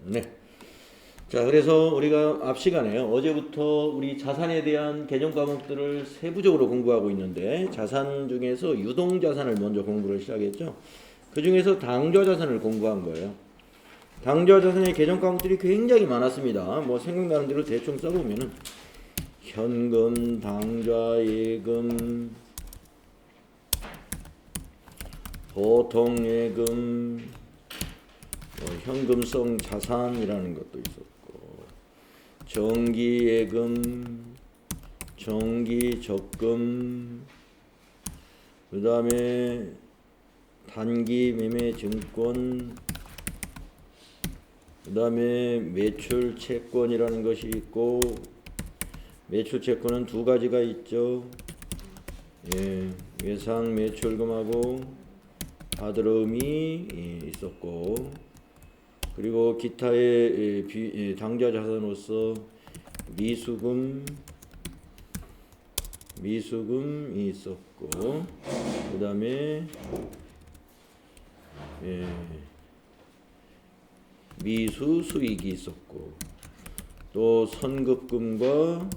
네. 자, 그래서 우리가 앞 시간에 어제부터 우리 자산에 대한 개념 과목들을 세부적으로 공부하고 있는데 자산 중에서 유동자산을 먼저 공부를 시작했죠. 그 중에서 당좌자산을 공부한 거예요. 당좌자산의 개념 과목들이 굉장히 많았습니다. 뭐 생각나는 대로 대충 써보면은 현금, 당좌, 예금, 보통예금, 현금성 자산이라는 것도 있었고, 정기예금, 정기적금, 그 다음에 단기매매증권, 그 다음에 매출채권이라는 것이 있고, 매출채권은 두 가지가 있죠. 예상 매출금하고 받으름이 있었고, 그리고 기타의 당좌자산으로서 미수금이 있었고, 그 다음에 미수 수익이 있었고, 또 선급금과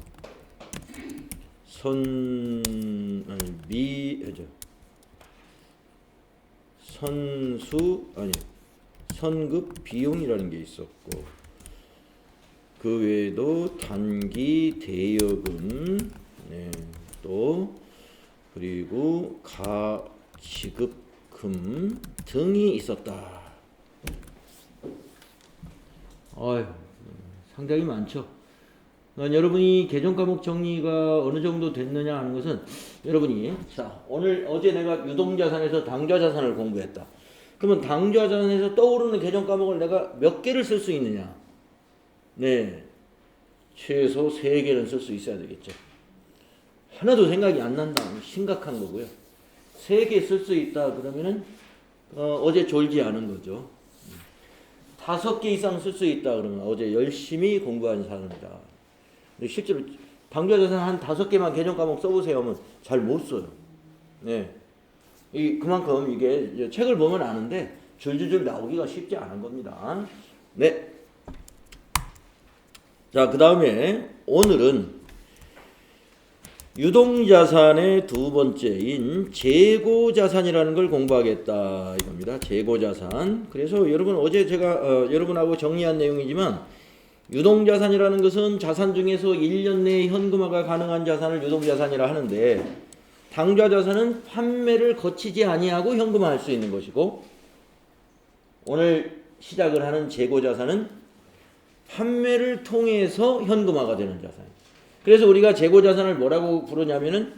선급 비용이라는 게 있었고, 그 외에도 단기 대여금, 또 그리고 가지급금 등이 있었다. 상당히 많죠. 여러분이 개정 과목 정리가 어느 정도 됐느냐 하는 것은 여러분이 어제 내가 유동자산에서 당좌자산을 공부했다. 그러면 당좌자산에서 떠오르는 개정 과목을 내가 몇 개를 쓸 수 있느냐? 네, 최소 3개는 쓸 수 있어야 되겠죠. 하나도 생각이 안 난다. 심각한 거고요. 3개 쓸 수 있다 그러면은 어제 졸지 않은 거죠. 5개 이상 쓸 수 있다 그러면 어제 열심히 공부한 사람이다. 근데 실제로 당좌자산 한 5개만 개정 과목 써보세요 하면 잘 못 써요. 네. 그만큼 이게 책을 보면 아는데 줄줄줄 나오기가 쉽지 않은 겁니다. 네. 자, 그 다음에 오늘은 유동자산의 두 번째인 재고자산이라는 걸 공부하겠다 이겁니다. 재고자산. 그래서 여러분 어제 제가 여러분하고 정리한 내용이지만 유동자산이라는 것은 자산 중에서 1년 내에 현금화가 가능한 자산을 유동자산이라 하는데, 당좌자산은 판매를 거치지 아니하고 현금화할 수 있는 것이고, 오늘 시작을 하는 재고자산은 판매를 통해서 현금화가 되는 자산입니다. 그래서 우리가 재고자산을 뭐라고 부르냐면은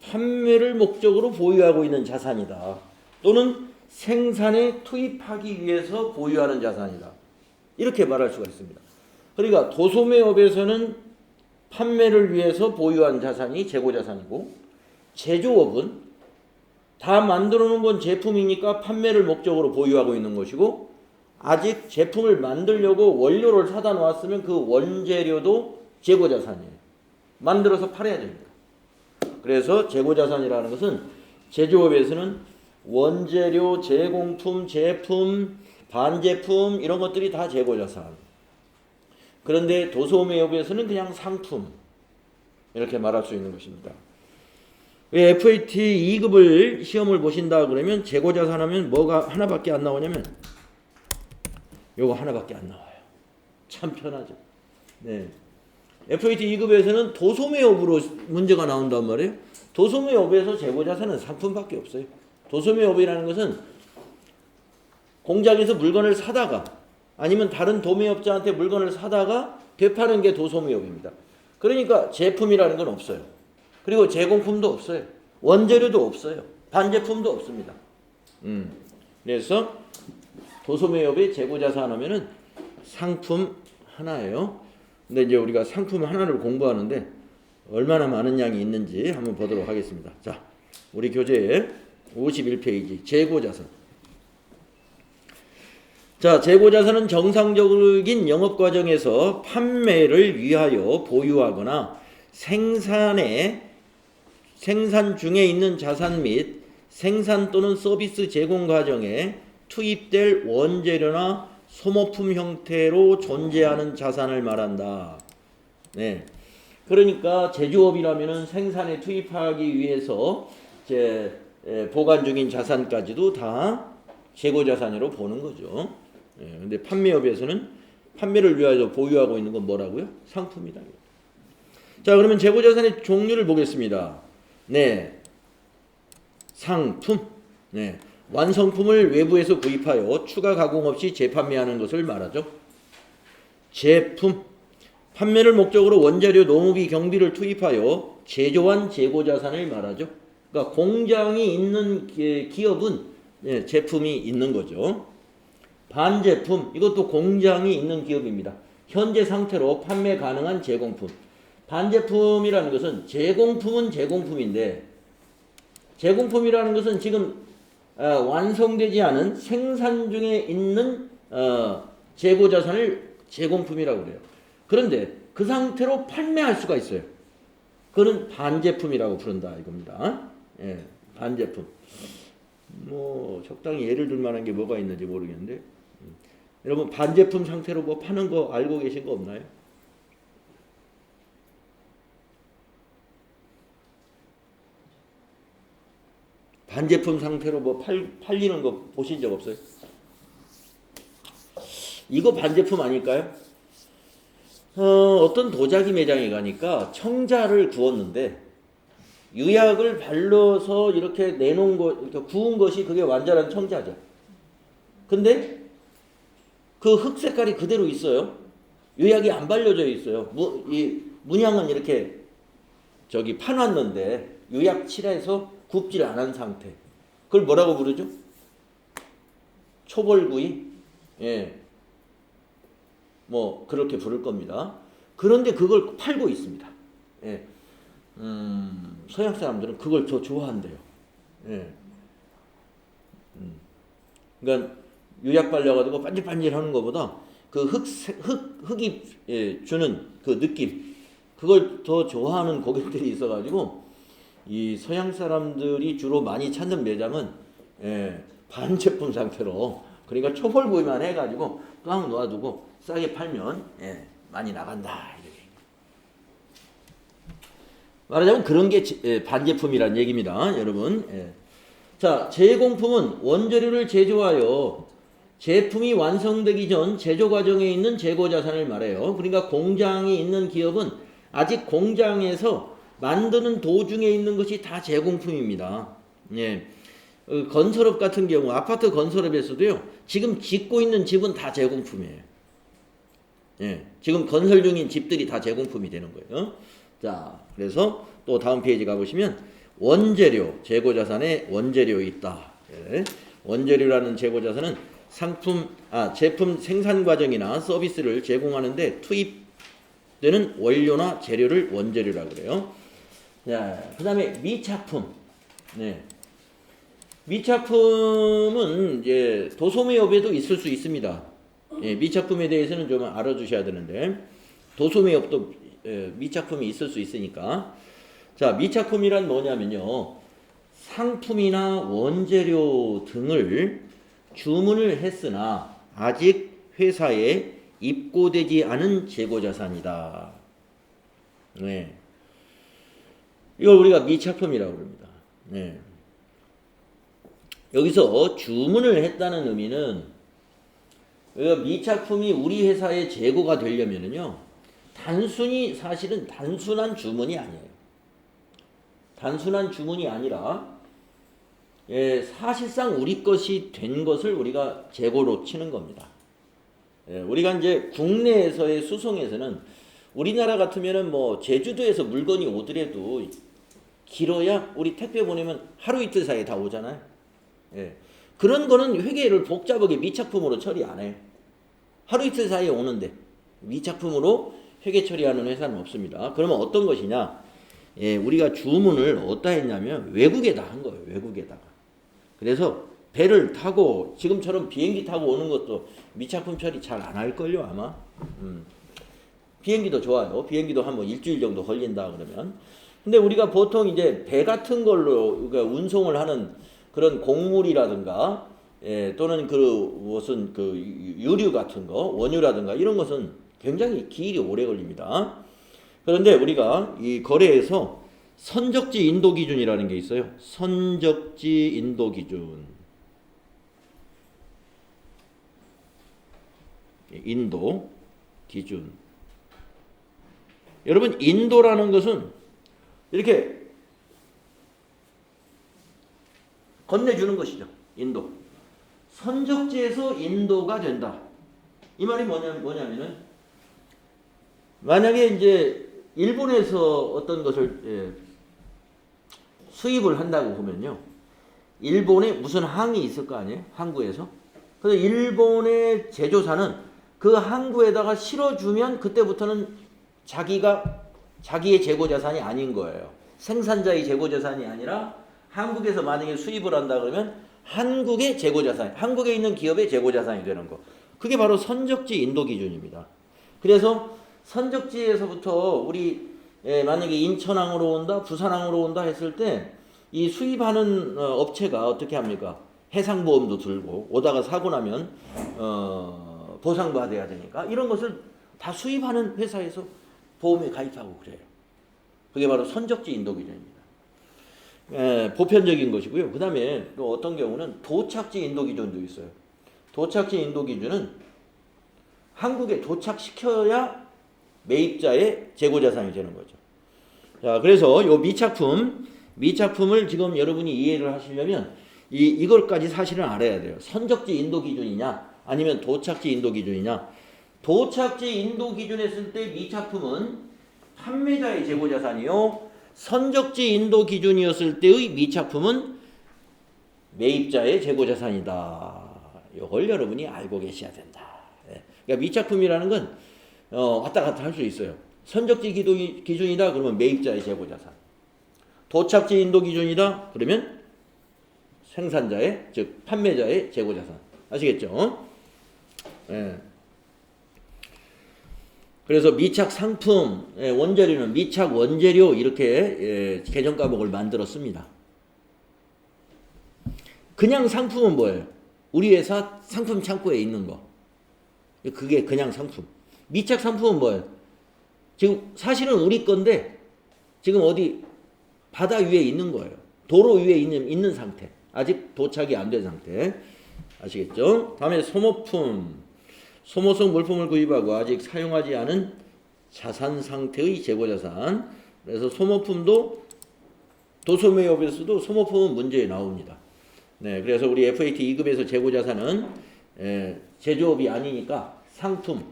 판매를 목적으로 보유하고 있는 자산이다, 또는 생산에 투입하기 위해서 보유하는 자산이다, 이렇게 말할 수가 있습니다. 그러니까 도소매업에서는 판매를 위해서 보유한 자산이 재고자산이고, 제조업은 다 만들어 놓은 건 제품이니까 판매를 목적으로 보유하고 있는 것이고, 아직 제품을 만들려고 원료를 사다 놓았으면 그 원재료도 재고자산이에요. 만들어서 팔아야 됩니다. 그래서 재고자산이라는 것은 제조업에서는 원재료, 제공품, 제품, 반제품 이런 것들이 다 재고자산. 그런데 도소매업에서는 그냥 상품, 이렇게 말할 수 있는 것입니다. 왜 FAT 2급을 시험을 보신다 그러면 재고자산 하면 뭐가 하나밖에 안 나오냐면 요거 하나밖에 안 나와요. 참 편하죠. 네. FAT 2급에서는 도소매업으로 문제가 나온단 말이에요. 도소매업에서 재고자산은 상품밖에 없어요. 도소매업이라는 것은 공장에서 물건을 사다가 아니면 다른 도매업자한테 물건을 사다가 되파는 게 도소매업입니다. 그러니까 제품이라는 건 없어요. 그리고 제공품도 없어요. 원재료도 없어요. 반제품도 없습니다. 그래서 도소매업의 재고자산 하면은 상품 하나예요. 근데 이제 우리가 상품 하나를 공부하는데 얼마나 많은 양이 있는지 한번 보도록 하겠습니다. 자, 우리 교재에 51페이지 재고자산. 자, 재고자산은 정상적인 영업 과정에서 판매를 위하여 보유하거나 생산 중에 있는 자산 및 생산 또는 서비스 제공 과정에 투입될 원재료나 소모품 형태로 존재하는 자산을 말한다. 네. 그러니까 제조업이라면은 생산에 투입하기 위해서 보관 중인 자산까지도 다 재고자산으로 보는 거죠. 예, 근데 판매업에서는 판매를 위하여 보유하고 있는 건 뭐라고요? 상품이다. 자, 그러면 재고자산의 종류를 보겠습니다. 네, 상품. 네, 완성품을 외부에서 구입하여 추가 가공 없이 재판매하는 것을 말하죠. 제품. 판매를 목적으로 원자료, 노무비, 경비를 투입하여 제조한 재고자산을 말하죠. 그러니까 공장이 있는 기업은 제품이 있는 거죠. 반제품, 이것도 공장이 있는 기업입니다. 현재 상태로 판매 가능한 제공품. 반제품이라는 것은 제공품은 제공품인데, 제공품이라는 것은 지금 완성되지 않은 생산 중에 있는 재고자산을 제공품이라고 그래요. 그런데 그 상태로 판매할 수가 있어요. 그거는 반제품이라고 부른다 이겁니다. 예, 반제품. 뭐 적당히 예를 들 만한 게 뭐가 있는지 모르겠는데, 여러분 반제품 상태로 뭐 파는 거 알고 계신 거 없나요? 반제품 상태로 뭐 팔리는 거 보신 적 없어요? 이거 반제품 아닐까요? 어떤 도자기 매장에 가니까 청자를 구웠는데 유약을 발라서 이렇게 내놓은 거, 이렇게 구운 것이 그게 완전한 청자죠. 근데 그 흙 색깔이 그대로 있어요. 유약이 안 발려져 있어요. 이 문양은 이렇게 파놨는데 유약 칠해서 굽질 않은 상태. 그걸 뭐라고 부르죠? 초벌구이? 예. 뭐 그렇게 부를 겁니다. 그런데 그걸 팔고 있습니다. 예. 서양 사람들은 그걸 더 좋아한대요. 예. 그러니까 유약 발려가지고 반질반질하는 것보다 그 흙이 주는 그 느낌, 그걸 더 좋아하는 고객들이 있어가지고 이 서양 사람들이 주로 많이 찾는 매장은 반제품 상태로, 그러니까 초벌구이만 해가지고 꽉 놓아두고 싸게 팔면 많이 나간다. 이렇게. 말하자면 그런 게 반제품이란 얘기입니다, 여러분. 자, 제공품은 원재료를 제조하여 제품이 완성되기 전 제조 과정에 있는 재고 자산을 말해요. 그러니까 공장이 있는 기업은 아직 공장에서 만드는 도중에 있는 것이 다 제공품입니다. 예. 건설업 같은 경우, 아파트 건설업에서도요, 지금 짓고 있는 집은 다 제공품이에요. 예. 지금 건설 중인 집들이 다 제공품이 되는 거예요. 자, 그래서 또 다음 페이지 가보시면 원재료, 재고자산에 원재료 있다. 예. 원재료라는 재고자산은 제품 생산 과정이나 서비스를 제공하는데 투입되는 원료나 재료를 원재료라고 그래요. 자, 그 다음에 미착품. 네. 미착품은 이제 도소매업에도 있을 수 있습니다. 예, 미착품에 대해서는 좀 알아두셔야 되는데, 도소매업도 미착품이 있을 수 있으니까. 자, 미착품이란 뭐냐면요, 상품이나 원재료 등을 주문을 했으나 아직 회사에 입고되지 않은 재고자산이다. 네. 이걸 우리가 미착품이라고 합니다. 네. 여기서 주문을 했다는 의미는, 미착품이 우리 회사에 재고가 되려면은요, 사실은 단순한 주문이 아니에요. 단순한 주문이 아니라, 사실상 우리 것이 된 것을 우리가 재고로 치는 겁니다. 우리가 이제 국내에서의 수송에서는, 우리나라 같으면은 뭐 제주도에서 물건이 오더라도 길어야 우리 택배 보내면 하루 이틀 사이에 다 오잖아요. 그런 거는 회계를 복잡하게 미착품으로 처리 안 해요. 하루 이틀 사이에 오는데 미착품으로 회계 처리하는 회사는 없습니다. 그러면 어떤 것이냐? 우리가 주문을 어디다 했냐면 외국에다 한 거예요. 외국에다가. 그래서 배를 타고 지금처럼 비행기 타고 오는 것도 미착품 처리 잘 안 할걸요 아마. 비행기도 좋아요. 비행기도 한 뭐 일주일 정도 걸린다 그러면. 근데 우리가 보통 이제 배 같은 걸로 운송을 하는 그런 곡물이라든가 또는 그 무슨 그 유류 같은 거, 원유라든가 이런 것은 굉장히 기일이 오래 걸립니다. 그런데 우리가 이 거래에서 선적지 인도 기준이라는 게 있어요. 선적지 인도 기준. 인도 기준. 여러분, 인도라는 것은 이렇게 건네주는 것이죠. 인도. 선적지에서 인도가 된다. 이 말이 뭐냐면은 만약에 이제 일본에서 어떤 것을 수입을 한다고 보면요. 일본에 무슨 항이 있을 거 아니에요? 항구에서. 그래서 일본의 제조사는 그 항구에다가 실어주면 그때부터는 자기의 재고자산이 아닌 거예요. 생산자의 재고자산이 아니라 한국에서 만약에 수입을 한다 그러면 한국의 재고자산, 한국에 있는 기업의 재고자산이 되는 거. 그게 바로 선적지 인도 기준입니다. 그래서 선적지에서부터 우리 만약에 인천항으로 온다, 부산항으로 온다 했을 때 이 수입하는 업체가 어떻게 합니까? 해상보험도 들고 오다가 사고 나면 보상받아야 되니까 이런 것을 다 수입하는 회사에서 보험에 가입하고 그래요. 그게 바로 선적지 인도 기준입니다. 보편적인 것이고요. 그 다음에 또 어떤 경우는 도착지 인도 기준도 있어요. 도착지 인도 기준은 한국에 도착시켜야 매입자의 재고자산이 되는 거죠. 자, 그래서 요 미착품을 지금 여러분이 이해를 하시려면 이걸까지 사실은 알아야 돼요. 선적지 인도 기준이냐 아니면 도착지 인도 기준이냐. 도착지 인도 기준에 쓸 때 미착품은 판매자의 재고자산이요. 선적지 인도 기준이었을 때의 미착품은 매입자의 재고자산이다. 이걸 여러분이 알고 계셔야 된다. 그러니까 미착품이라는 건 왔다 갔다 할 수 있어요. 선적지 기준이다 그러면 매입자의 재고자산. 도착지 인도 기준이다 그러면 생산자의 즉 판매자의 재고자산. 아시겠죠? 그래서 미착 상품, 원재료는 미착 원재료 이렇게 계정 과목을 만들었습니다. 그냥 상품은 뭐예요? 우리 회사 상품 창고에 있는 거. 그게 그냥 상품. 미착 상품은 뭐예요? 지금 사실은 우리 건데 지금 어디 바다 위에 있는 거예요. 도로 위에 있는 상태. 아직 도착이 안 된 상태. 아시겠죠? 다음에 소모품. 소모성 물품을 구입하고 아직 사용하지 않은 자산 상태의 재고자산. 그래서 소모품도 도소매업에서도 소모품은 문제에 나옵니다. 네, 그래서 우리 FAT 2급에서 재고자산은 제조업이 아니니까 상품,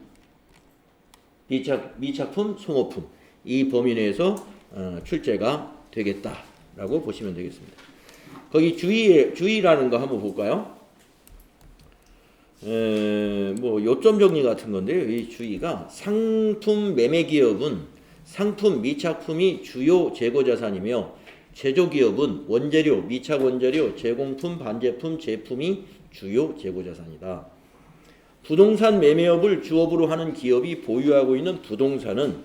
미착품, 소모품 이 범위 내에서 출제가 되겠다라고 보시면 되겠습니다. 거기 주의라는 거 한번 볼까요? 뭐 요점 정리 같은 건데요. 이 주의가 상품 매매 기업은 상품 미착품이 주요 재고자산이며 제조기업은 원재료, 미착 원재료, 제공품, 반제품, 제품이 주요 재고자산이다. 부동산 매매업을 주업으로 하는 기업이 보유하고 있는 부동산은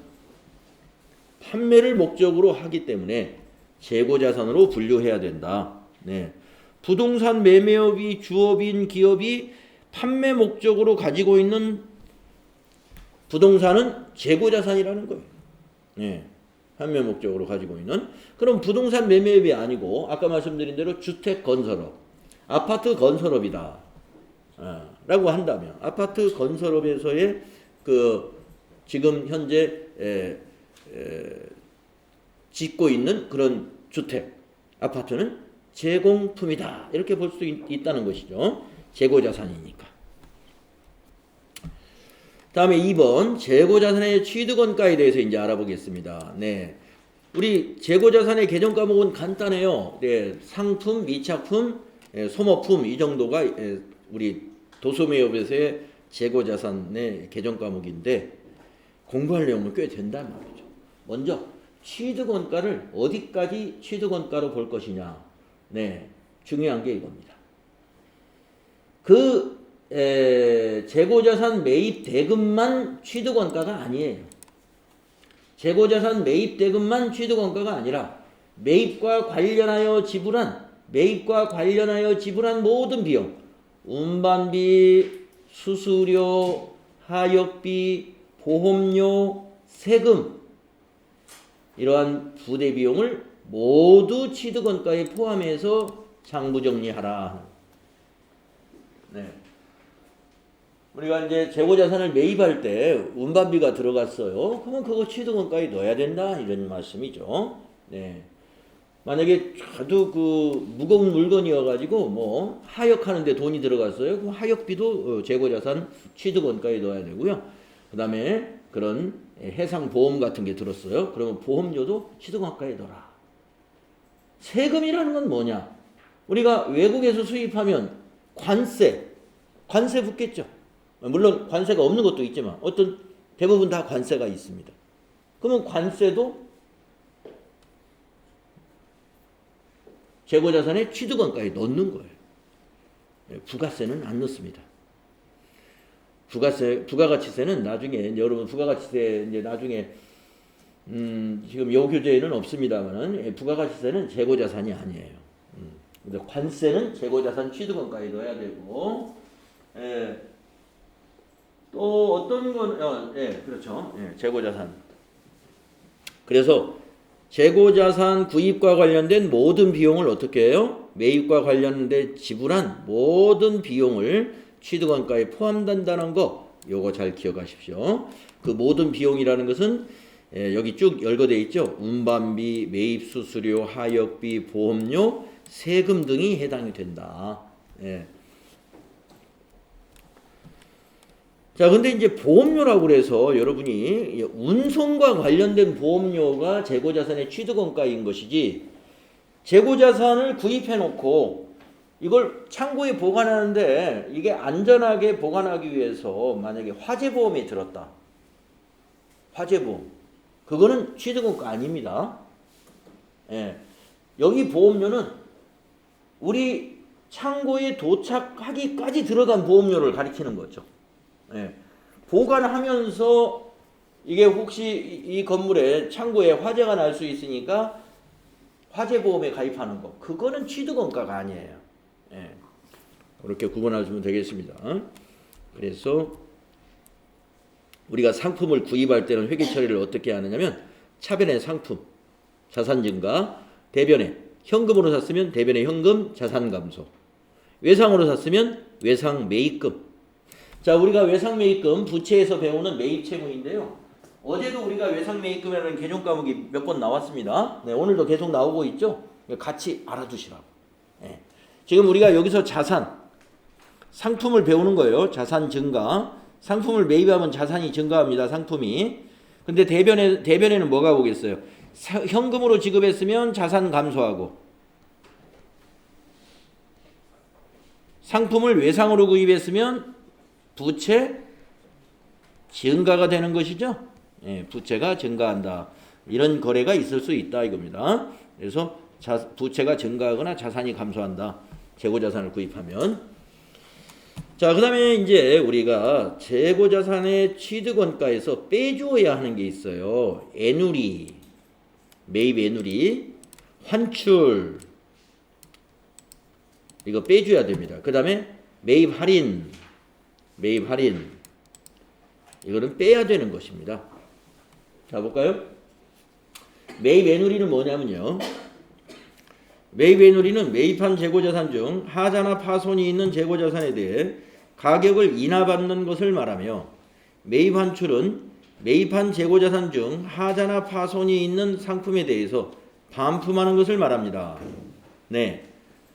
판매를 목적으로 하기 때문에 재고자산으로 분류해야 된다. 네. 부동산 매매업이 주업인 기업이 판매 목적으로 가지고 있는 부동산은 재고자산이라는 거예요. 네. 판매 목적으로 가지고 있는. 그럼 부동산 매매업이 아니고 아까 말씀드린 대로 주택 건설업, 아파트 건설업이다. 라고 한다면 아파트 건설업에서의 그 지금 현재 짓고 있는 그런 주택, 아파트는 제공품이다. 이렇게 볼 수 있다는 것이죠. 재고자산이니까. 다음에 2번 재고자산의 취득원가에 대해서 이제 알아보겠습니다. 네, 우리 재고자산의 개정 과목은 간단해요. 네, 상품, 미착품, 소모품 이 정도가 우리 도소매업에서의 재고자산의 개정 과목인데 공부할 내용은 꽤 된단 말이죠. 먼저 취득원가를 어디까지 취득원가로 볼 것이냐. 네, 중요한 게 이겁니다. 그 재고자산 매입 대금만 취득원가가 아니에요. 재고자산 매입 대금만 취득원가가 아니라 매입과 관련하여 지불한 모든 비용, 운반비, 수수료, 하역비, 보험료, 세금 이러한 부대 비용을 모두 취득원가에 포함해서 장부정리하라. 네. 우리가 이제 재고자산을 매입할 때 운반비가 들어갔어요. 그러면 그거 취득원가에 넣어야 된다 이런 말씀이죠. 네. 만약에 아주 그 무거운 물건이어가지고 뭐 하역하는데 돈이 들어갔어요. 그럼 하역비도 재고자산 취득원가에 넣어야 되고요. 그 다음에 그런 해상보험 같은 게 들었어요. 그러면 보험료도 취득원가에 넣어라. 세금이라는 건 뭐냐? 우리가 외국에서 수입하면 관세 붙겠죠. 물론 관세가 없는 것도 있지만 어떤 대부분 다 관세가 있습니다. 그러면 관세도 재고자산의 취득원가에 넣는 거예요. 부가세는 안 넣습니다. 부가가치세는 나중에 여러분 부가가치세 이제 나중에 지금 요교재에는 없습니다만은 부가가치세는 재고자산이 아니에요. 근데 관세는 재고자산 취득원가에 넣어야 되고, 또 어떤 건 그렇죠. 재고자산. 그래서 재고자산 구입과 관련된 모든 비용을 어떻게 해요? 매입과 관련된 지불한 모든 비용을 취득원가에 포함된다는 거 요거 잘 기억하십시오. 그 모든 비용이라는 것은 여기 쭉 열거되어 있죠. 운반비, 매입 수수료, 하역비, 보험료, 세금 등이 해당이 된다. 자, 근데 이제 보험료라고 그래서 여러분이 운송과 관련된 보험료가 재고자산의 취득원가인 것이지, 재고자산을 구입해 놓고 이걸 창고에 보관하는데 이게 안전하게 보관하기 위해서 만약에 화재보험이 들었다. 화재보험. 그거는 취득원가 아닙니다. 여기 보험료는 우리 창고에 도착하기까지 들어간 보험료를 가리키는 거죠. 보관하면서 이게 혹시 이 건물에 창고에 화재가 날 수 있으니까 화재보험에 가입하는 거, 그거는 취득원가가 아니에요. 그렇게 구분하시면 되겠습니다. 그래서 우리가 상품을 구입할 때는 회계 처리를 어떻게 하느냐면, 차변의 상품, 자산 증가, 대변에 현금으로 샀으면 대변의 현금, 자산 감소, 외상으로 샀으면 외상 매입금. 자, 우리가 외상 매입금 부채에서 배우는 매입 채무인데요. 어제도 우리가 외상 매입금이라는 개정 과목이 몇 번 나왔습니다. 오늘도 계속 나오고 있죠. 같이 알아두시라고. 지금 우리가 여기서 자산, 상품을 배우는 거예요. 자산 증가. 상품을 매입하면 자산이 증가합니다. 상품이. 근데 대변에는 뭐가 오겠어요? 현금으로 지급했으면 자산 감소하고, 상품을 외상으로 구입했으면 부채 증가가 되는 것이죠. 부채가 증가한다. 이런 거래가 있을 수 있다 이겁니다. 그래서 부채가 증가하거나 자산이 감소한다. 재고자산을 구입하면. 자, 그 다음에 이제 우리가 재고자산의 취득원가에서 빼주어야 하는 게 있어요. 애누리, 매입 애누리, 환출, 이거 빼줘야 됩니다. 그 다음에 매입 할인, 이거는 빼야 되는 것입니다. 자, 볼까요? 매입 애누리는 뭐냐면요, 매입 애누리는 매입한 재고자산 중 하자나 파손이 있는 재고자산에 대해 가격을 인하받는 것을 말하며, 매입 환출은 매입한 재고자산 중 하자나 파손이 있는 상품에 대해서 반품하는 것을 말합니다.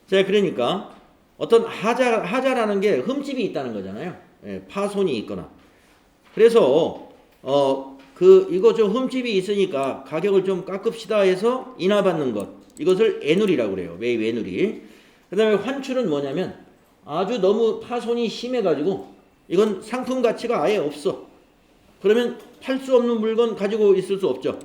자, 그러니까 어떤 하자라는 게 흠집이 있다는 거잖아요. 파손이 있거나. 그래서 이거 좀 흠집이 있으니까 가격을 좀 깎읍시다 해서 인하받는 것, 이것을 애누리라고 그래요. 매입 애누리. 그 다음에 환출은 뭐냐면, 아주 너무 파손이 심해가지고 이건 상품 가치가 아예 없어. 그러면 팔 수 없는 물건 가지고 있을 수 없죠.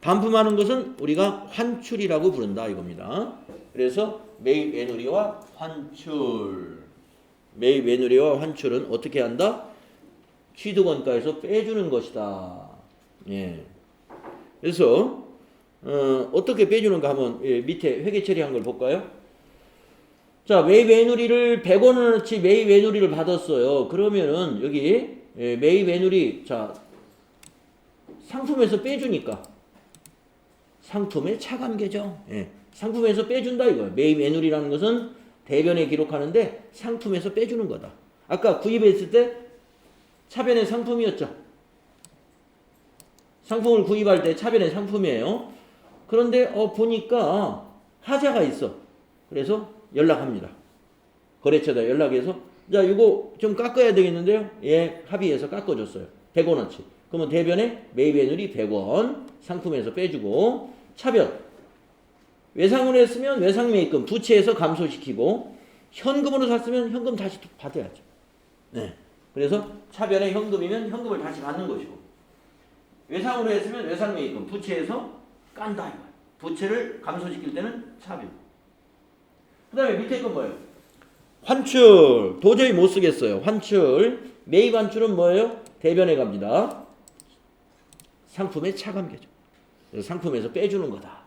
반품하는 것은 우리가 환출이라고 부른다 이겁니다. 그래서 매입 애누리와 환출. 매입 애누리와 환출은 어떻게 한다? 취득원가에서 빼주는 것이다. 그래서 어떻게 빼주는가 한번 밑에 회계 처리한 걸 볼까요? 자, 매입 애누리를 100원어치 매입 애누리를 받았어요. 그러면은 여기 매입 애누리 자 상품에서 빼주니까 상품의 차감 계정. 예. 상품에서 빼준다 이거예요. 매입 애누리라는 것은 대변에 기록하는데 상품에서 빼주는 거다. 아까 구입했을 때 차변의 상품이었죠. 상품을 구입할 때 차변의 상품이에요. 그런데 보니까 하자가 있어. 그래서 연락합니다. 거래처에다 연락해서 자 이거 좀 깎아야 되겠는데요. 예, 합의해서 깎아줬어요. 100원어치. 그러면 대변에 매입 애누리 100원 상품에서 빼주고 차변 외상으로 했으면 외상 매입금 부채에서 감소시키고 현금으로 샀으면 현금 다시 받아야죠. 네. 그래서 차변에 현금이면 현금을 다시 받는 것이고 외상으로 했으면 외상 매입금 부채에서 깐다 이거야. 부채를 감소시킬 때는 차변. 그 다음에 밑에 건 뭐예요? 환출 도저히 못 쓰겠어요. 환출 매입 환출은 뭐예요? 대변에 갑니다. 상품의 차감 계정. 상품에서 빼주는 거다.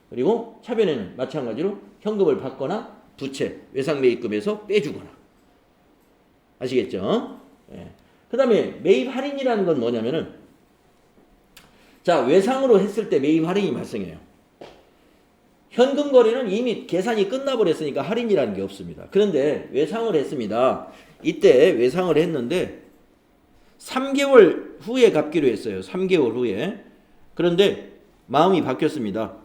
그리고 차변에는 마찬가지로 현금을 받거나 부채 외상 매입금에서 빼주거나. 아시겠죠? 예. 그 다음에 매입 할인이라는 건 뭐냐면은 자 외상으로 했을 때 매입 할인이 발생해요. 현금 거래는 이미 계산이 끝나버렸으니까 할인이라는 게 없습니다. 그런데 외상을 했습니다. 이때 외상을 했는데 3개월 후에 갚기로 했어요. 3개월 후에. 그런데 마음이 바뀌었습니다.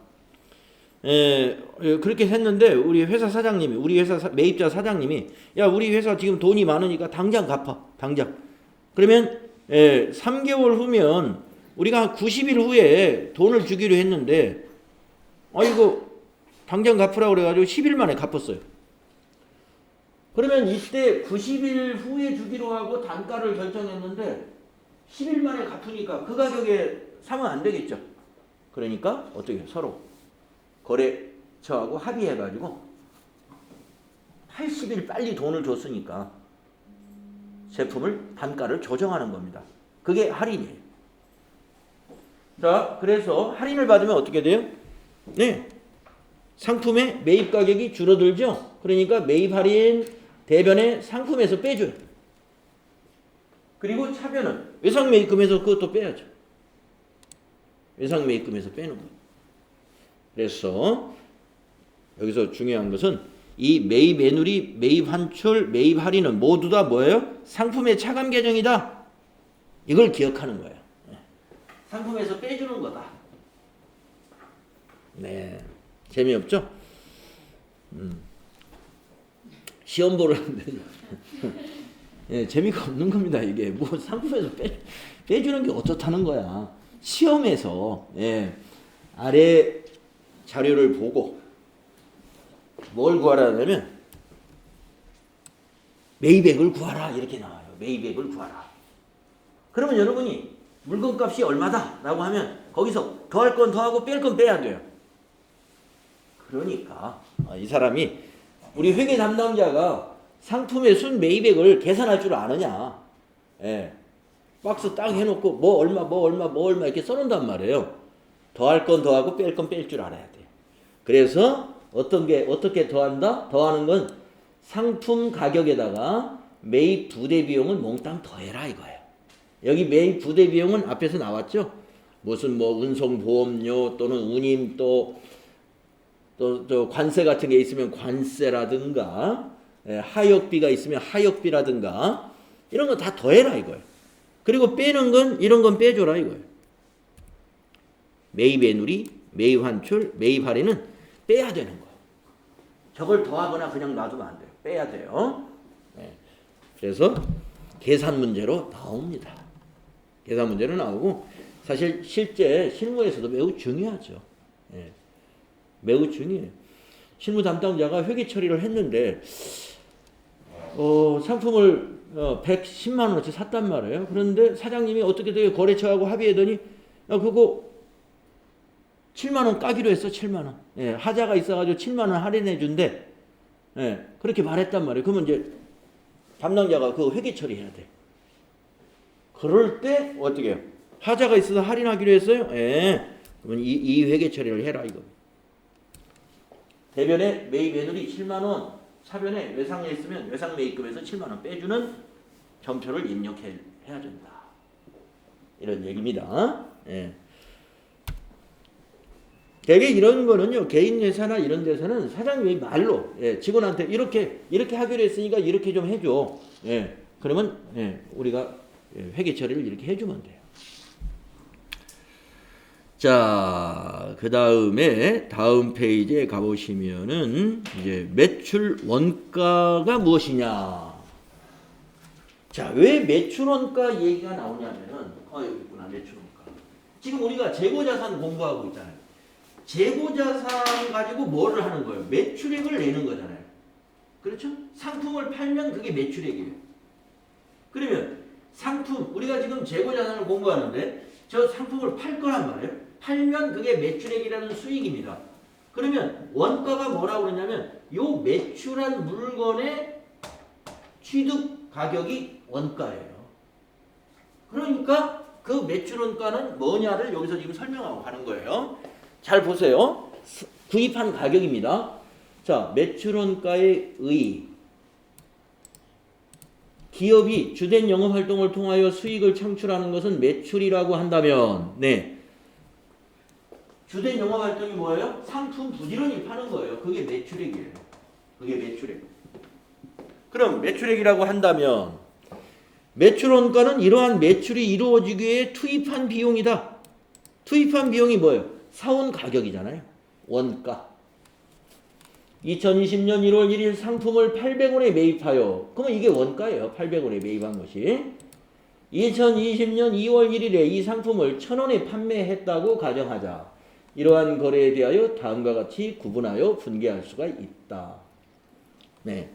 그렇게 했는데 우리 회사 사장님이 우리 회사 매입자 사장님이 야 우리 회사 지금 돈이 많으니까 당장 갚아. 당장. 그러면 3개월 후면 우리가 한 90일 후에 돈을 주기로 했는데 이거 당장 갚으라고 그래가지고 10일 만에 갚았어요. 그러면 이때 90일 후에 주기로 하고 단가를 결정했는데 10일 만에 갚으니까 그 가격에 사면 안 되겠죠. 그러니까 어떻게 서로 거래처하고 합의해가지고 80일 빨리 돈을 줬으니까 제품을 단가를 조정하는 겁니다. 그게 할인이에요. 자, 그래서 할인을 받으면 어떻게 돼요? 네. 상품의 매입 가격이 줄어들죠. 그러니까 매입 할인 대변에 상품에서 빼줘요. 그리고 차변은 외상 매입금에서 그것도 빼야죠. 외상 매입금에서 빼는 거예요. 그래서 여기서 중요한 것은 이 매입 애누리, 매입 환출, 매입 할인은 모두 다 뭐예요? 상품의 차감 계정이다. 이걸 기억하는 거예요. 상품에서 빼주는 거다. 네. 재미없죠? 시험 보는데 예, 재미가 없는 겁니다. 이게 뭐 상품에서 빼주는 게 어떻다는 거야. 시험에서 아래 자료를 보고 뭘 구하라 하냐면 매입액을 구하라 이렇게 나와요. 매입액을 구하라. 그러면 여러분이 물건값이 얼마다 라고 하면 거기서 더할 건 더하고 뺄 건 빼야 돼요. 그러니까 이 사람이 우리 회계 담당자가 상품의 순 매입액을 계산할 줄 아느냐. 박스 딱 해놓고 뭐 얼마 이렇게 써놓는단 말이에요. 더할 건 더하고 뺄 건 뺄 줄 알아야 돼요. 그래서 어떻게 더한다? 더하는 건 상품 가격에다가 매입 부대 비용은 몽땅 더해라 이거예요. 여기 매입 부대 비용은 앞에서 나왔죠. 무슨 뭐 운송 보험료 또는 운임 또 관세 같은 게 있으면 관세라든가 하역비가 있으면 하역비라든가 이런 거 다 더해라 이거예요. 그리고 빼는 건 이런 건 빼줘라 이거예요. 매입 애누리, 매입 환출, 매입 할인은 빼야 되는 거예요. 저걸 더하거나 그냥 놔두면 안 돼요. 빼야 돼요. 그래서 계산 문제로 나옵니다. 계산 문제로 나오고 사실 실제 실무에서도 매우 중요하죠. 매우 중요해요. 실무 담당자가 회계 처리를 했는데 상품을 110만 원어치 샀단 말이에요. 그런데 사장님이 어떻게 되게 거래처하고 합의하더니 그거 7만 원 까기로 했어. 7만 원. 하자가 있어가지고 7만 원 할인해 준대. 그렇게 말했단 말이에요. 그러면 이제 담당자가 그 회계 처리해야 돼. 그럴 때 어떻게 해요? 하자가 있어서 할인하기로 했어요. 그러면 이 회계 처리를 해라 이거. 대변에 매입 애누리 7만 원, 차변에 외상에 있으면 외상 매입금에서 7만 원 빼주는 전표를 입력해야 된다. 이런 얘기입니다. 예. 대개 이런 거는요, 개인 회사나 이런 데서는 사장님이 말로, 예, 직원한테 이렇게 하기로 했으니까 이렇게 좀 해줘. 예, 그러면, 예, 우리가 회계 처리를 이렇게 해주면 돼요. 자, 그 다음에 다음 페이지에 가보시면은 이제 매출 원가가 무엇이냐. 자, 왜 매출 원가 얘기가 나오냐면은, 여기 있구나, 매출 원가. 지금 우리가 재고자산 공부하고 있잖아요. 재고자산 가지고 뭐를 하는 거예요? 매출액을 내는 거잖아요. 그렇죠? 상품을 팔면 그게 매출액이에요. 그러면 상품, 우리가 지금 재고자산을 공부하는데 저 상품을 팔 거란 말이에요. 팔면 그게 매출액이라는 수익입니다. 그러면 원가가 뭐라고 그러냐면 요 매출한 물건의 취득 가격이 원가예요. 그러니까 그 매출 원가는 뭐냐를 여기서 지금 설명하고 가는 거예요. 잘 보세요. 구입한 가격입니다. 자, 매출원가의 의. 기업이 주된 영업활동을 통하여 수익을 창출하는 것은 매출이라고 한다면, 네. 주된 영업활동이 뭐예요? 상품 부지런히 파는 거예요. 그게 매출액이에요. 그게 매출액. 그럼 매출액이라고 한다면, 매출원가는 이러한 매출이 이루어지기 위해 투입한 비용이다. 투입한 비용이 뭐예요? 사온 가격이잖아요. 원가. 2020년 1월 1일 상품을 800원에 매입하여, 그러면 이게 원가예요. 800원에 매입한 것이. 2020년 2월 1일에 이 상품을 1000원에 판매했다고 가정하자. 이러한 거래에 대하여 다음과 같이 구분하여 분개할 수가 있다. 네.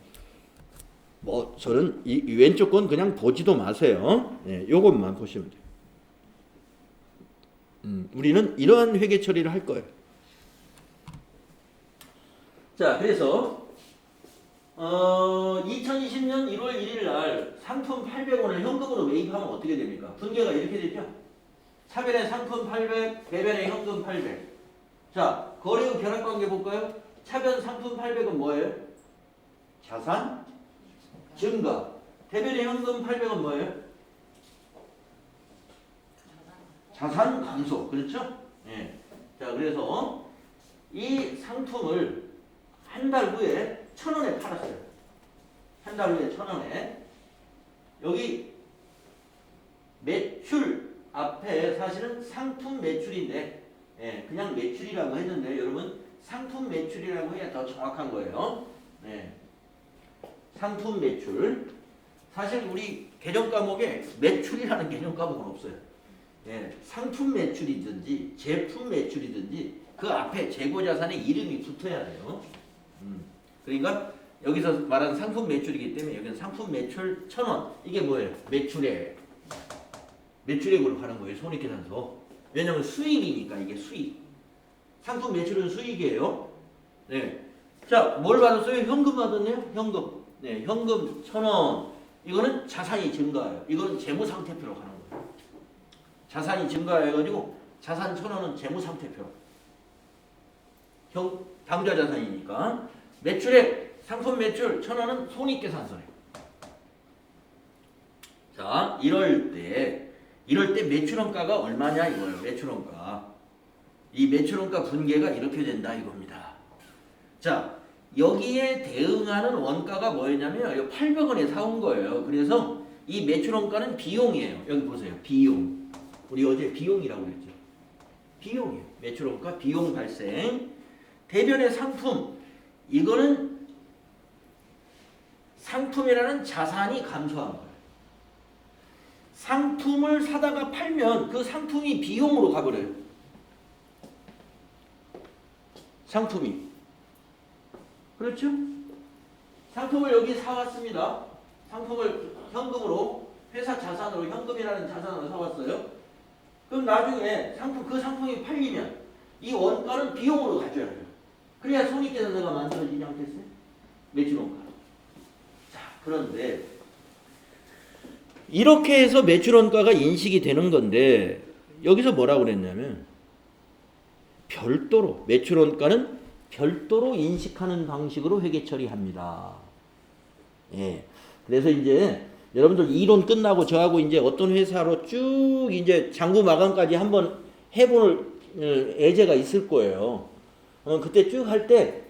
뭐 저는 이 왼쪽 건 그냥 보지도 마세요. 네, 요것만 보시면 돼요. 우리는 이러한 회계 처리를 할 거예요. 자, 그래서 2020년 1월 1일 날 상품 800원을 현금으로 매입하면 어떻게 됩니까? 분계가 이렇게 되죠. 차변에 상품 800, 대변에 현금 800. 자, 거래 후 변화관계 볼까요? 차변 상품 800은 뭐예요? 자산 증가. 대변에 현금 800은 뭐예요? 자산 감소. 그렇죠? 예. 자, 그래서 이 상품을 한 달 후에 1000원에 팔았어요. 한 달 후에 1000원에. 여기 매출 앞에 사실은 상품 매출인데, 예, 그냥 매출이라고 했는데 여러분 상품 매출이라고 해야 더 정확한 거예요. 예. 상품 매출. 사실 우리 개정 과목에 매출이라는 개정 과목은 없어요. 예, 상품 매출이든지 제품 매출이든지 그 앞에 재고자산의 이름이 붙어야 돼요. 그러니까 여기서 말하는 상품 매출이기 때문에 여기는 상품 매출 1000원. 이게 뭐예요? 매출액. 매출액으로 가는 거예요. 손익계산서. 왜냐면 수익이니까 이게 수익. 상품 매출은 수익이에요. 네. 자, 뭘 받았어요? 현금 받았네요. 현금. 네, 현금 1000원. 이거는 자산이 증가해요. 이거는 재무상태표로 가는 거예요. 자산이 증가해가지고 자산 1000원은 재무상태표. 당좌자산이니까. 매출액, 상품 매출 1000원은 손익계산서예요. 자, 이럴 때 매출원가가 얼마냐 이거예요. 매출원가. 이 매출원가 분계가 이렇게 된다 이겁니다. 자, 여기에 대응하는 원가가 뭐였냐면 800원에 사온 거예요. 그래서 이 매출원가는 비용이에요. 여기 보세요. 비용. 우리 어제 비용이라고 그랬죠. 비용이에요. 매출원가 비용 발생. 대변의 상품. 이거는 상품이라는 자산이 감소한 거예요. 상품을 사다가 팔면 그 상품이 비용으로 가버려요. 상품이. 그렇죠? 상품을 여기 사왔습니다. 상품을 현금으로, 회사 자산으로, 현금이라는 자산으로 사왔어요. 그럼 나중에 그 상품이 팔리면 이 원가는 비용으로 가져야 돼요. 그래야 손익계산서가 만들어지지 않겠어요? 매출원가. 자, 그런데 이렇게 해서 매출원가가 인식이 되는 건데 여기서 뭐라고 그랬냐면 별도로 매출원가는 별도로 인식하는 방식으로 회계 처리합니다. 예. 그래서 이제 여러분들 이론 끝나고 저하고 이제 어떤 회사로 쭉 이제 장부 마감까지 한번 해볼 예제가 있을 거예요. 그때 쭉 할 때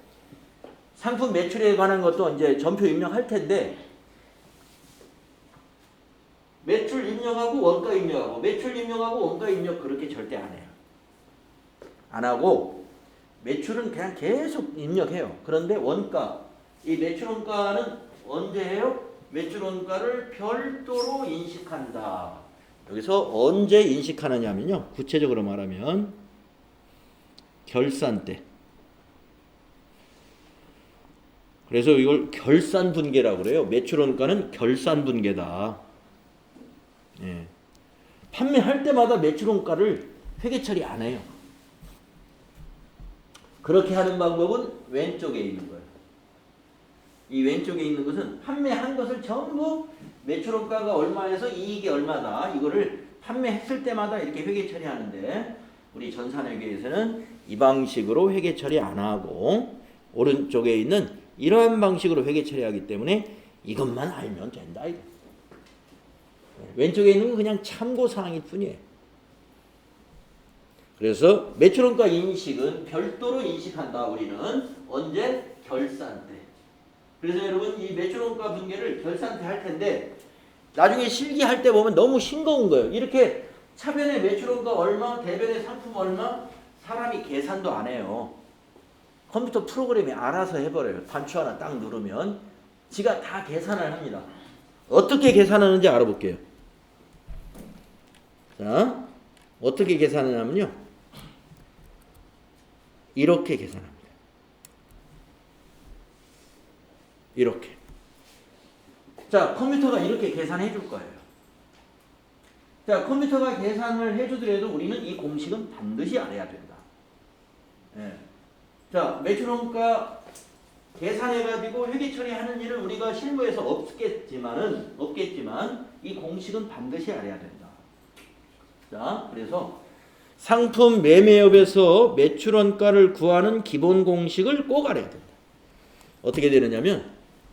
상품 매출에 관한 것도 이제 전표 입력할 텐데 매출 입력하고 원가 입력하고 매출 입력하고 원가 입력 그렇게 절대 안 해요. 안 하고 매출은 그냥 계속 입력해요. 그런데 원가, 이 매출 원가는 언제 해요? 매출 원가를 별도로 인식한다. 여기서 언제 인식하느냐면요. 구체적으로 말하면 결산 때. 그래서 이걸 결산 분계라고 그래요. 매출 원가는 결산 분계다. 예. 판매할 때마다 매출 원가를 회계 처리 안 해요. 그렇게 하는 방법은 왼쪽에 있는 거예요. 이 왼쪽에 있는 것은 판매한 것을 전부 매출 원가가 얼마에서 이익이 얼마다 이거를 판매했을 때마다 이렇게 회계 처리하는데 우리 전산회계에서는 이 방식으로 회계 처리 안 하고 오른쪽에 있는 이러한 방식으로 회계 처리하기 때문에 이것만 알면 된다. 이거. 왼쪽에 있는 건 그냥 참고사항일 뿐이에요. 그래서 매출원가 인식은 별도로 인식한다. 우리는 언제? 결산 때. 그래서 여러분 이 매출원가 분계를 결산 때 할 텐데 나중에 실기할 때 보면 너무 싱거운 거예요. 이렇게 차변의 매출원가 얼마, 대변의 상품 얼마 사람이 계산도 안 해요. 컴퓨터 프로그램이 알아서 해버려요. 단추 하나 딱 누르면 지가 다 계산을 합니다. 어떻게 계산하는지 알아볼게요. 자, 어떻게 계산하냐면요. 이렇게 계산합니다. 이렇게. 자, 컴퓨터가 이렇게 계산해 줄 거예요. 자, 컴퓨터가 계산을 해주더라도 우리는 이 공식은 반드시 알아야 된다. 예. 자, 매출원가 계산해가지고 회계 처리하는 일은 우리가 실무에서 없겠지만 이 공식은 반드시 알아야 된다. 자, 그래서 상품 매매업에서 매출원가를 구하는 기본 공식을 꼭 알아야 된다. 어떻게 되느냐면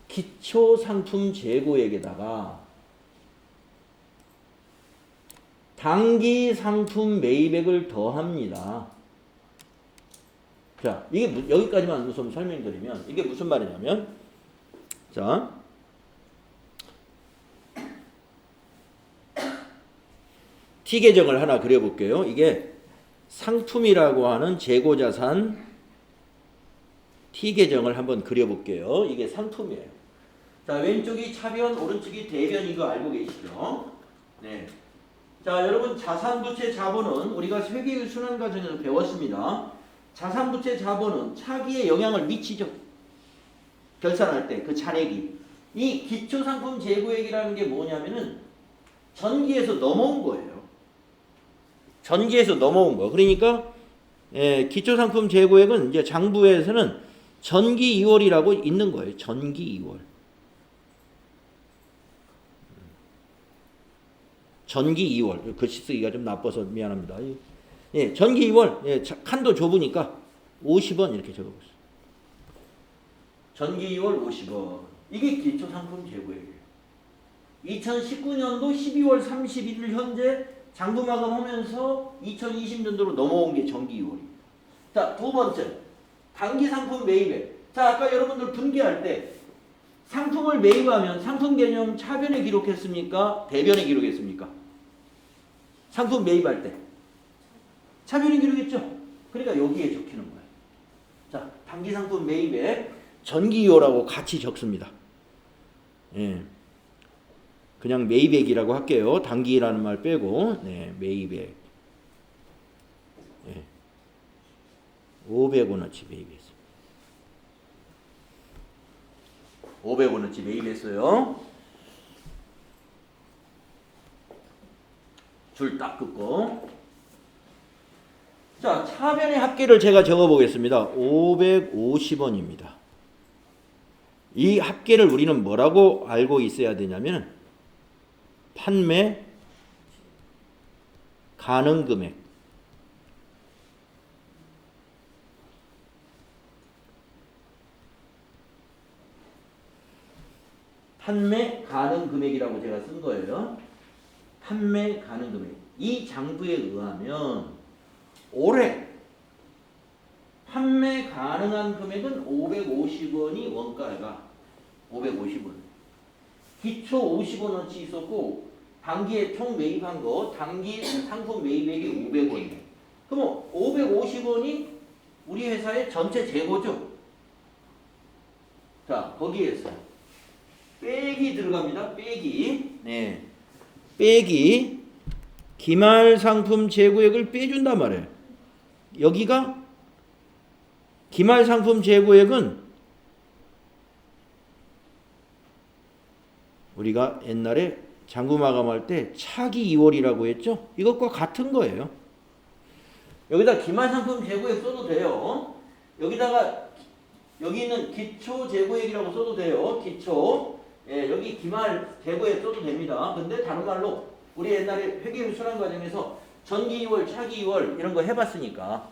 기초 상품 재고액에다가 당기 상품 매입액을 더합니다. 자, 이게 여기까지만 우선 설명드리면 이게 무슨 말이냐면 자, T 계정을 하나 그려볼게요. 이게 상품이라고 하는 재고자산 T 계정을 한번 그려볼게요. 이게 상품이에요. 자, 왼쪽이 차변, 오른쪽이 대변 이거 알고 계시죠? 네. 자, 여러분 자산부채 자본은 우리가 회계의 순환 과정에서 배웠습니다. 자산부채 자본은 차기에 영향을 미치죠. 결산할 때 그 잔액이. 이 기초상품 재고액이라는 게 뭐냐면은 전기에서 넘어온 거예요. 전기에서 넘어온 거. 그러니까 기초상품 재고액은 이제 장부에서는 전기 2월이라고 있는 거예요. 전기 2월. 전기 2월. 글씨 쓰기가 좀 나빠서 미안합니다. 예, 전기 2월. 예, 칸도 좁으니까 50원 이렇게 적어보세요. 전기 2월 50원. 이게 기초상품 재고액이에요. 2019년도 12월 31일 현재 장부 마감하면서 2020년도로 넘어온 게 전기 2월입니다. 자, 두 번째. 단기 상품 매입액. 자, 아까 여러분들 분기할 때 상품을 매입하면 상품 개념 차변에 기록했습니까? 대변에 기록했습니까? 상품 매입할 때 차변에 기록했죠? 그러니까 여기에 적히는 거예요. 자, 단기 상품 매입액 전기요라고 같이 적습니다. 예. 그냥 매입액이라고 할게요. 단기라는 말 빼고. 네, 매입액. 예. 500원어치 매입했어요. 500원어치 매입했어요. 줄 딱 긋고. 자, 차변의 합계를 제가 적어보겠습니다. 550원입니다. 이 합계를 우리는 뭐라고 알고 있어야 되냐면 판매 가능 금액. 판매 가능 금액이라고 제가 쓴 거예요. 판매 가능 금액. 이 장부에 의하면 올해 판매 가능한 금액은 550원이 원가가 550원. 기초 50원어치 있었고 단기에 총 매입한 거 단기 상품 매입액이 500원이에요. 그럼 550원이 우리 회사의 전체 재고죠. 자, 거기에서 빼기 들어갑니다. 빼기. 네. 빼기 기말 상품 재고액을 빼준단 말이에요. 여기가 기말 상품 재고액은 우리가 옛날에 장부 마감할 때 차기 2월이라고 했죠? 이것과 같은 거예요. 여기다 기말 상품 재고액 써도 돼요. 여기다가 여기 있는 기초 재고액이라고 써도 돼요. 기초. 예, 여기 기말 재고액 써도 됩니다. 근데 다른 말로 우리 옛날에 회계율 순환 과정에서 전기 2월, 차기 2월 이런 거 해봤으니까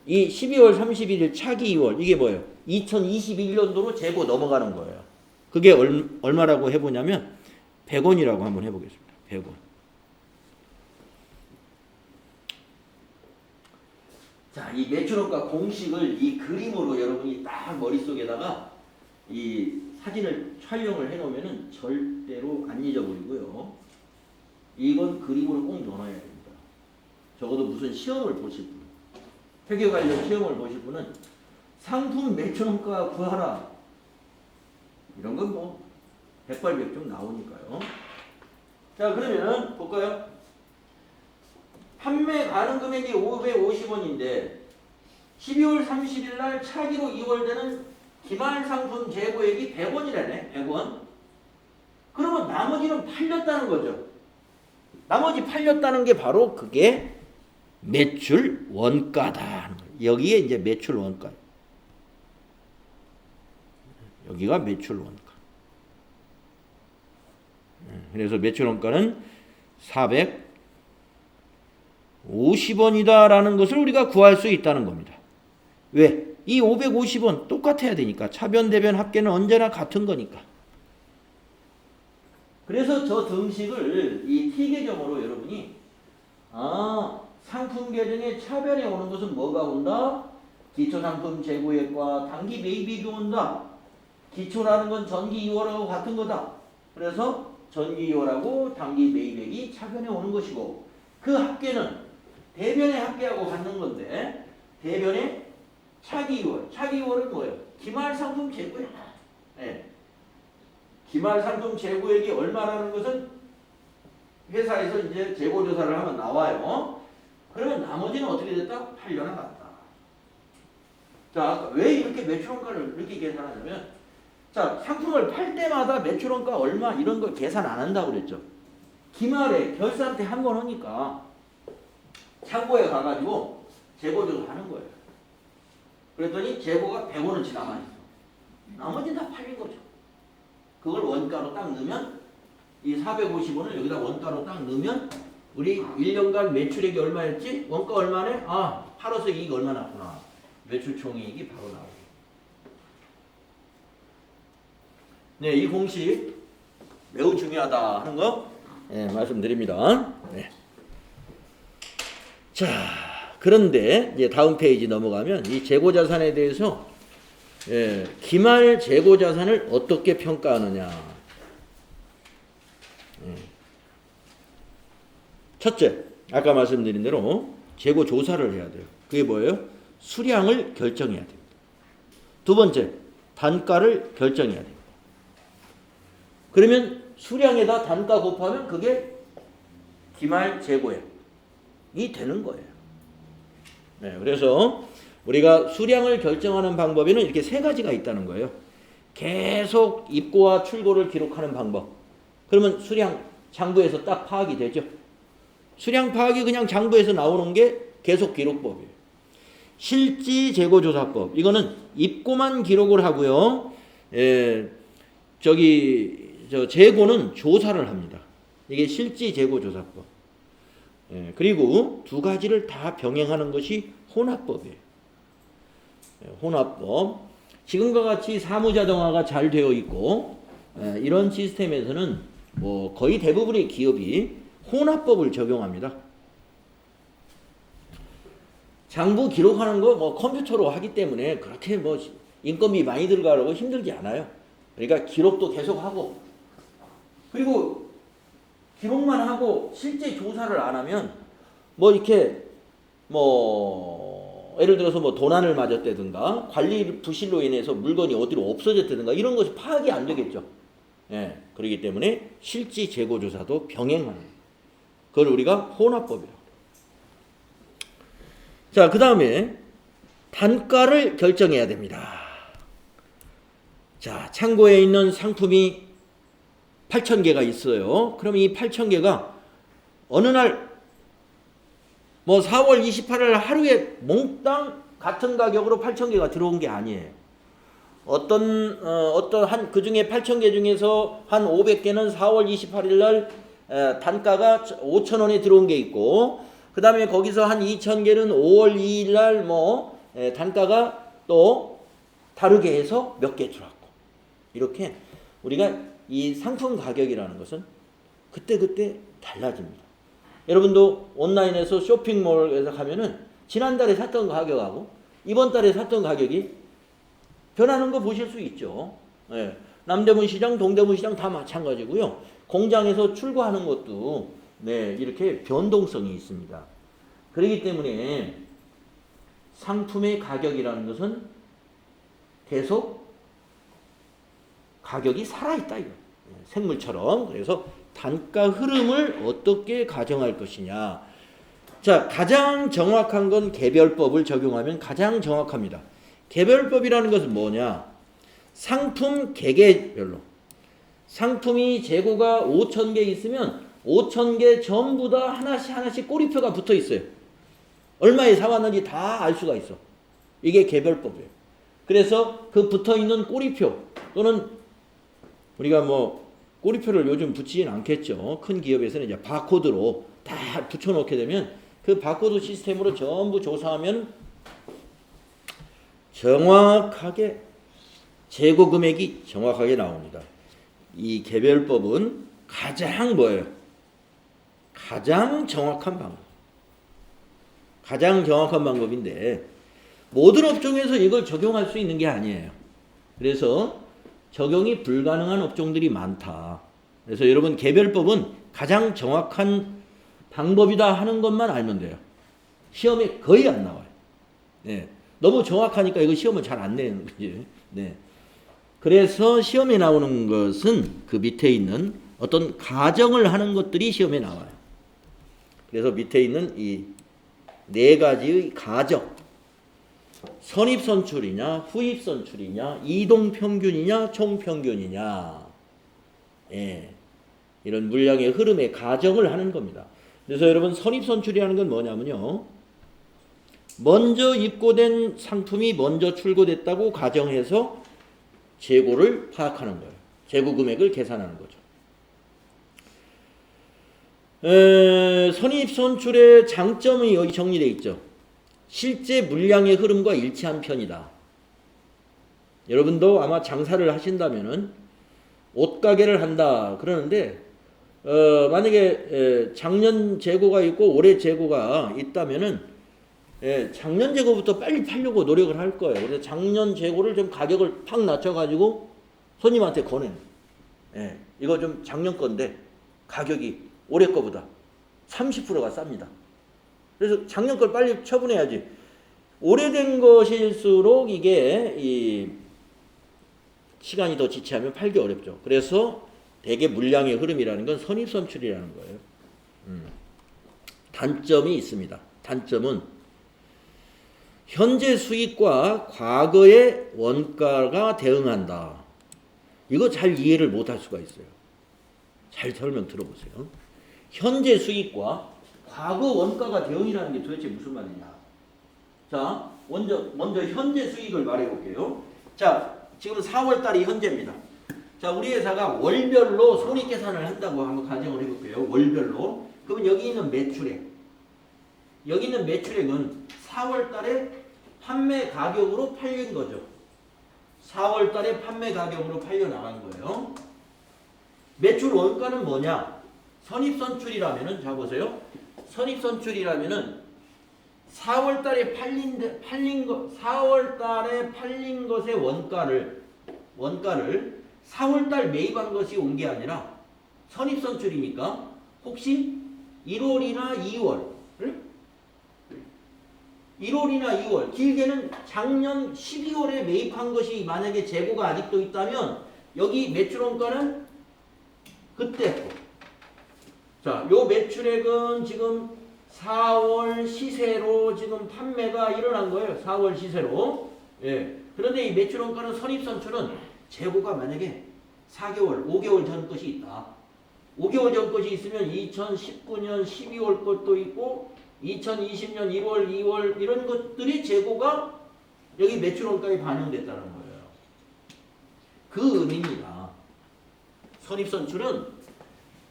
이 12월 31일 차기 2월 이게 뭐예요? 2021년도로 재고 넘어가는 거예요. 그게 얼마라고 해보냐면 100원이라고 한번 해보겠습니다. 100원. 자, 이 매출원가 공식을 이 그림으로 여러분이 딱 머릿속에다가 이 사진을 촬영을 해놓으면은 절대로 안 잊어버리고요. 이건 그림으로 꼭 넣어놔야 됩니다. 적어도 무슨 시험을 보실 분, 회계 관련 시험을 보실 분은 상품 매출원가 구하라. 이런 건 뭐 백발백중 나오니까요. 자, 그러면 볼까요? 판매 가능 금액이 550원인데 12월 30일 날 차기로 2월 되는 기말 상품 재고액이 100원이라네. 100원. 그러면 나머지는 팔렸다는 거죠. 나머지 팔렸다는 게 바로 그게 매출 원가다. 여기에 이제 매출 원가. 여기가 매출 원가. 그래서 매출 원가는 450원이다라는 것을 우리가 구할 수 있다는 겁니다. 왜? 이 550원 똑같아야 되니까. 차변, 대변, 합계는 언제나 같은 거니까. 그래서 저 등식을 이 T 계정으로 여러분이 상품 계정에 차변에 오는 것은 뭐가 온다? 기초상품 재고액과 단기 매입액이 온다. 기초라는 건 전기 2월하고 같은 거다. 그래서 전기 2월하고 단기 매입액이 차변에 오는 것이고 그 합계는 대변의 합계하고 같는 건데 대변의 차기 2월. 차기 2월은 뭐예요? 기말 상품 재고액. 네. 기말 상품 재고액이 얼마라는 것은 회사에서 이제 재고 조사를 하면 나와요. 그러면 나머지는 어떻게 됐다? 팔려나갔다. 자, 왜 이렇게 매출원가를 이렇게 계산하냐면 자, 상품을 팔 때마다 매출원가 얼마 이런 걸 계산 안 한다고 그랬죠. 기말에 결산 때 한 번 하니까 창고에 가가지고 재고 조사하는 거예요. 그랬더니 재고가 100원어치 남아있어. 나머지는 다 팔린 거죠. 그걸 원가로 딱 넣으면 이 450원을 여기다 원가로 딱 넣으면 우리 1년간 매출액이 얼마였지? 원가 얼마네? 팔아서 이익 얼마 났구나. 매출 총이익이 바로 나오고. 네, 이 공식 매우 중요하다 하는 거 말씀드립니다. 네. 자, 그런데 이제 다음 페이지 넘어가면 이 재고자산에 대해서 기말 재고자산을 어떻게 평가하느냐. 첫째, 아까 말씀드린 대로 재고조사를 해야 돼요. 그게 뭐예요? 수량을 결정해야 됩니다. 두 번째, 단가를 결정해야 됩니다. 그러면 수량에다 단가 곱하면 그게 기말 재고액이 되는 거예요. 네, 그래서 우리가 수량을 결정하는 방법에는 이렇게 세 가지가 있다는 거예요. 계속 입고와 출고를 기록하는 방법. 그러면 수량 장부에서 딱 파악이 되죠. 수량 파악이 그냥 장부에서 나오는 게 계속 기록법이에요. 실지 재고조사법. 이거는 입고만 기록을 하고요. 재고는 조사를 합니다. 이게 실지 재고조사법. 그리고 두 가지를 다 병행하는 것이 혼합법이에요. 혼합법. 지금과 같이 사무자동화가 잘 되어 있고 이런 시스템에서는 뭐 거의 대부분의 기업이 혼합법을 적용합니다. 장부 기록하는 거 뭐 컴퓨터로 하기 때문에 그렇게 뭐 인건비 많이 들어가고 힘들지 않아요. 그러니까 기록도 계속 하고, 그리고 기록만 하고 실제 조사를 안 하면 뭐 이렇게 뭐 예를 들어서 뭐 도난을 맞았다든가 관리 부실로 인해서 물건이 어디로 없어졌다든가 이런 것이 파악이 안 되겠죠. 예, 그렇기 때문에 실지 재고 조사도 병행하는, 그걸 우리가 혼합법이라고. 자, 그 다음에 단가를 결정해야 됩니다. 자, 창고에 있는 상품이 8,000개가 있어요. 그럼 이 8,000개가 어느 날 뭐 4월 28일 하루에 몽땅 같은 가격으로 8,000개가 들어온 게 아니에요. 어떤 한 그 중에 8,000개 중에서 한 500개는 4월 28일 날 단가가 5,000원에 들어온 게 있고, 그 다음에 거기서 한 2,000개는 5월 2일 날 뭐 단가가 또 다르게 해서 몇 개 들어왔고, 이렇게 우리가 이 상품 가격이라는 것은 그때그때 달라집니다. 여러분도 온라인에서 쇼핑몰에서 가면은 지난달에 샀던 가격하고 이번 달에 샀던 가격이 변하는 거 보실 수 있죠. 예. 남대문 시장, 동대문 시장 다 마찬가지고요. 공장에서 출고하는 것도 네, 이렇게 변동성이 있습니다. 그렇기 때문에 상품의 가격이라는 것은 계속 가격이 살아있다 이거. 생물처럼. 그래서 단가 흐름을 어떻게 가정할 것이냐. 자, 가장 정확한 건 개별법을 적용하면 가장 정확합니다. 개별법이라는 것은 뭐냐? 상품 개개별로. 상품이 재고가 5,000개 있으면 5,000개 전부 다 하나씩 꼬리표가 붙어 있어요. 얼마에 사왔는지 다 알 수가 있어. 이게 개별법이에요. 그래서 그 붙어 있는 꼬리표, 또는 우리가 뭐 꼬리표를 요즘 붙이진 않겠죠. 큰 기업에서는 이제 바코드로 다 붙여놓게 되면 그 바코드 시스템으로 전부 조사하면 정확하게 재고 금액이 정확하게 나옵니다. 이 개별법은 가장 뭐예요? 가장 정확한 방법. 가장 정확한 방법인데 모든 업종에서 이걸 적용할 수 있는 게 아니에요. 그래서 적용이 불가능한 업종들이 많다. 그래서 여러분 개별법은 가장 정확한 방법이다 하는 것만 알면 돼요. 시험에 거의 안 나와요. 네. 너무 정확하니까 이거 시험을 잘 안 내는 거지. 네. 그래서 시험에 나오는 것은 그 밑에 있는 어떤 가정을 하는 것들이 시험에 나와요. 그래서 밑에 있는 이 네 가지의 가정, 선입선출이냐, 후입선출이냐, 이동평균이냐, 총평균이냐, 예, 이런 물량의 흐름의 가정을 하는 겁니다. 그래서 여러분 선입선출이라는 건 뭐냐면요, 먼저 입고된 상품이 먼저 출고됐다고 가정해서 재고를 파악하는 거예요. 재고 금액을 계산하는 거죠. 선입선출의 장점이 여기 정리되어 있죠. 실제 물량의 흐름과 일치한 편이다. 여러분도 아마 장사를 하신다면은 옷가게를 한다 그러는데 만약에 작년 재고가 있고 올해 재고가 있다면은 작년 재고부터 빨리 팔려고 노력을 할 거예요. 그래서 작년 재고를 좀 가격을 팍 낮춰가지고 손님한테 권해요. 이거 좀 작년 건데 가격이 올해 거보다 30%가 쌉니다. 그래서 작년 걸 빨리 처분해야지. 오래된 것일수록 이게 이 시간이 더 지체하면 팔기 어렵죠. 그래서 대개 물량의 흐름이라는 건 선입선출이라는 거예요. 단점이 있습니다. 단점은 현재 수익과 과거의 원가가 대응한다. 이거 잘 이해를 못할 수가 있어요. 잘 설명 들어보세요. 현재 수익과 과거 원가가 대응이라는 게 도대체 무슨 말이냐. 자, 먼저 현재 수익을 말해볼게요. 자, 지금 4월달이 현재입니다. 자, 우리 회사가 월별로 손익계산을 한다고 한번 가정을 해볼게요. 월별로. 그러면 여기 있는 매출액. 여기 있는 매출액은 4월달에 판매 가격으로 팔린 거죠. 4월달에 판매 가격으로 팔려 나간 거예요. 매출 원가는 뭐냐? 선입선출이라면은 자 보세요. 선입선출이라면은 4월 달에 팔린 4월 달에 팔린 것의 원가를 4월 달 매입한 것이 온 게 아니라 선입선출이니까 혹시 1월이나 2월 길게는 작년 12월에 매입한 것이 만약에 재고가 아직도 있다면 여기 매출 원가는 그때 거. 자, 요 매출액은 지금 4월 시세로 지금 판매가 일어난 거예요. 4월 시세로. 예. 그런데 이 매출 원가는 선입선출은 재고가 만약에 4개월, 5개월 전 것이 있다. 5개월 전 것이 있으면 2019년 12월 것도 있고 2020년 1월, 2월 이런 것들이 재고가 여기 매출 원가에 반영됐다는 거예요. 그 의미입니다. 선입선출은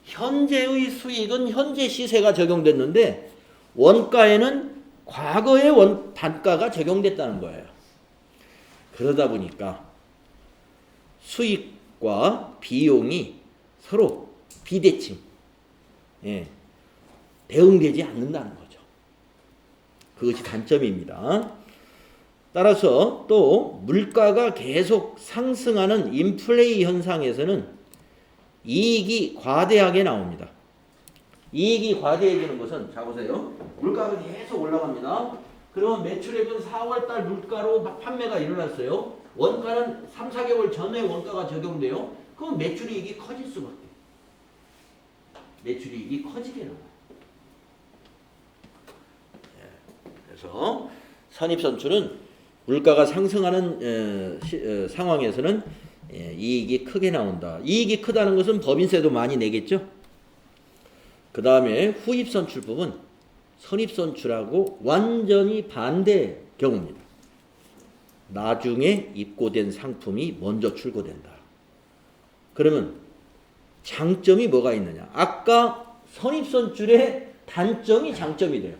현재의 수익은 현재 시세가 적용됐는데 원가에는 과거의 단가가 적용됐다는 거예요. 그러다 보니까 수익과 비용이 서로 비대칭, 대응되지 않는다는 거죠. 그것이 단점입니다. 따라서 또 물가가 계속 상승하는 인플레이 현상에서는 이익이 과대하게 나옵니다. 이익이 과대해지는 것은 자 보세요. 물가가 계속 올라갑니다. 그러면 매출액은 4월달 물가로 판매가 일어났어요. 원가는 3, 4개월 전에 원가가 적용돼요. 그럼 매출이익이 커질 수밖에. 매출이익이 커지게 나와요. 그래서 선입선출은 물가가 상승하는 상황에서는 이익이 크게 나온다. 이익이 크다는 것은 법인세도 많이 내겠죠. 그 다음에 후입선출법은 선입선출하고 완전히 반대 경우입니다. 나중에 입고된 상품이 먼저 출고된다. 그러면 장점이 뭐가 있느냐? 아까 선입선출의 단점이 장점이 돼요.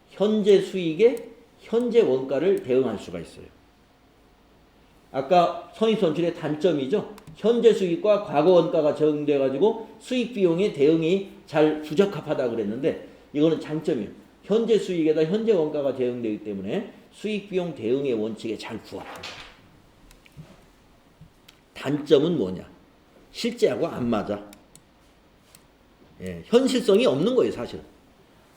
현재 수익에 현재 원가를 대응할 수가 있어요. 아까 선입선출의 단점이죠. 현재 수익과 과거 원가가 적용돼 가지고 수익 비용의 대응이 잘 부적합하다 그랬는데 이거는 장점이에요. 현재 수익에다 현재 원가가 대응되기 때문에 수익 비용 대응의 원칙에 잘 부합한다. 단점은 뭐냐? 실제하고 안 맞아. 현실성이 없는 거예요, 사실은.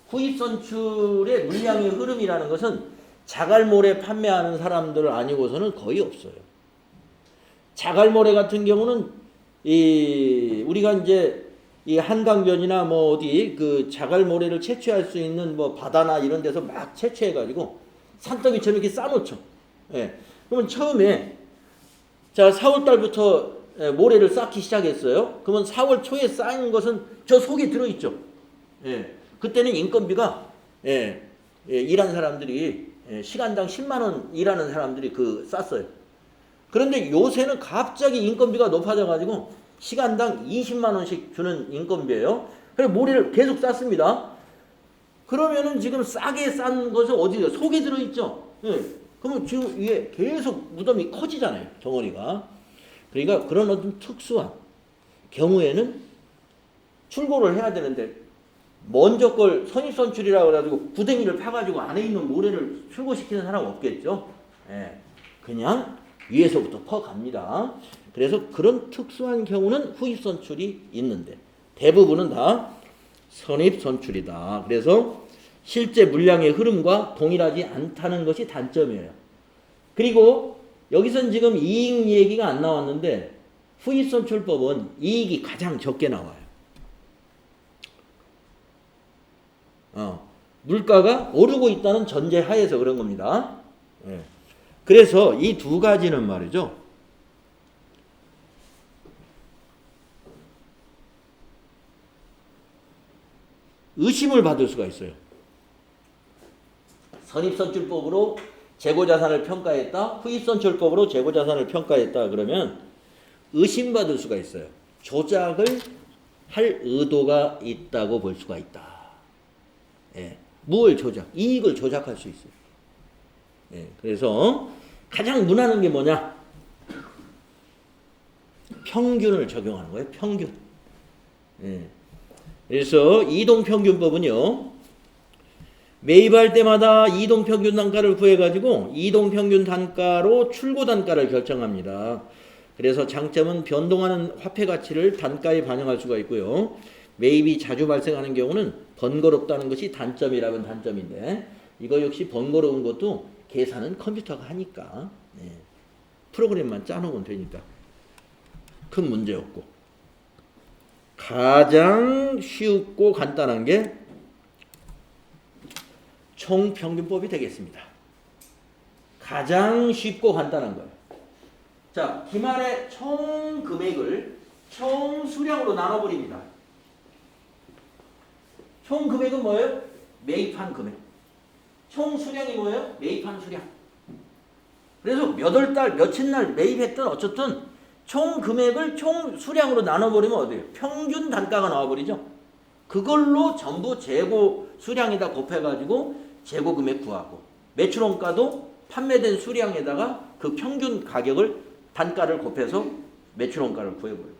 후입선출의 물량의 흐름이라는 것은 자갈모래 판매하는 사람들 아니고서는 거의 없어요. 자갈모래 같은 경우는 우리가 이제 이 한강변이나 뭐 어디 그 자갈모래를 채취할 수 있는 뭐 바다나 이런 데서 막 채취해 가지고 산더미처럼 이렇게 쌓아놓죠. 그러면 처음에 자 4월 달부터 모래를 쌓기 시작했어요. 그러면 4월 초에 쌓인 것은 저 속에 들어있죠. 그때는 인건비가 일하는 사람들이 시간당 10만 원 일하는 사람들이 쌌어요. 그런데 요새는 갑자기 인건비가 높아져 가지고 시간당 20만 원씩 주는 인건비예요. 그래서 모래를 계속 쌓습니다. 그러면은 지금 싸게 싼 것은 어디가 속에 들어있죠. 그러면 지금 이게 계속 무덤이 커지잖아요. 덩어리가. 그러니까 그런 어떤 특수한 경우에는 출고를 해야 되는데 먼저 걸 선입선출이라고 해가지고 구덩이를 파가지고 안에 있는 모래를 출고시키는 사람 없겠죠. 그냥 위에서부터 퍼갑니다. 그래서 그런 특수한 경우는 후입선출이 있는데 대부분은 다 선입선출이다. 그래서 실제 물량의 흐름과 동일하지 않다는 것이 단점이에요. 그리고 여기선 지금 이익 얘기가 안 나왔는데 후입선출법은 이익이 가장 적게 나와요. 물가가 오르고 있다는 전제 하에서 그런 겁니다. 그래서 이 두 가지는 말이죠. 의심을 받을 수가 있어요. 선입선출법으로 재고자산을 평가했다. 후입선출법으로 재고자산을 평가했다. 그러면 의심받을 수가 있어요. 조작을 할 의도가 있다고 볼 수가 있다. 뭘 조작? 이익을 조작할 수 있어요. 그래서 가장 무난한 게 뭐냐? 평균을 적용하는 거예요. 평균. 예. 그래서 이동평균법은요, 매입할 때마다 이동평균 단가를 구해가지고 이동평균 단가로 출고 단가를 결정합니다. 그래서 장점은 변동하는 화폐 가치를 단가에 반영할 수가 있고요. 매입이 자주 발생하는 경우는 번거롭다는 것이 단점이라면 단점인데, 이거 역시 번거로운 것도 계산은 컴퓨터가 하니까, 네. 프로그램만 짜놓으면 되니까 큰 문제 없고, 가장 쉽고 간단한 게 총평균법이 되겠습니다. 가장 쉽고 간단한 거예요. 자, 기말의 총 금액을 총 수량으로 나눠버립니다. 총 금액은 뭐예요? 매입한 금액. 총 수량이 뭐예요? 매입한 수량. 그래서 몇 월 달, 며칠 날 매입했든 어쨌든 총 금액을 총 수량으로 나눠버리면 어디예요? 평균 단가가 나와버리죠. 그걸로 전부 재고 수량에다 곱해가지고 재고 금액 구하고, 매출원가도 판매된 수량에다가 그 평균 가격을 단가를 곱해서 매출원가를 구해버려요.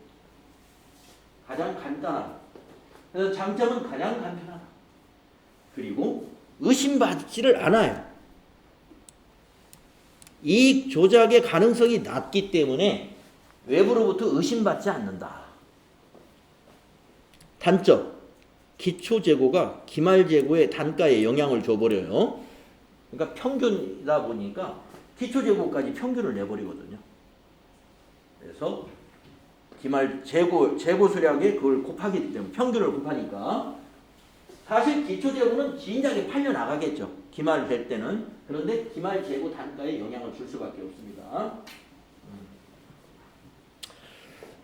가장 간단하다. 그래서 장점은 가장 간편하다. 그리고 의심받지를 않아요. 이익 조작의 가능성이 낮기 때문에 외부로부터 의심받지 않는다. 단점, 기초재고가 기말재고의 단가에 영향을 줘버려요. 그러니까 평균이다 보니까 기초재고까지 평균을 내버리거든요. 그래서 기말 재고 수량에 그걸 곱하기 때문에 평균을 곱하니까, 사실 기초재고는 진작에 팔려 나가겠죠. 기말 될 때는. 그런데 기말 재고 단가에 영향을 줄 수밖에 없습니다.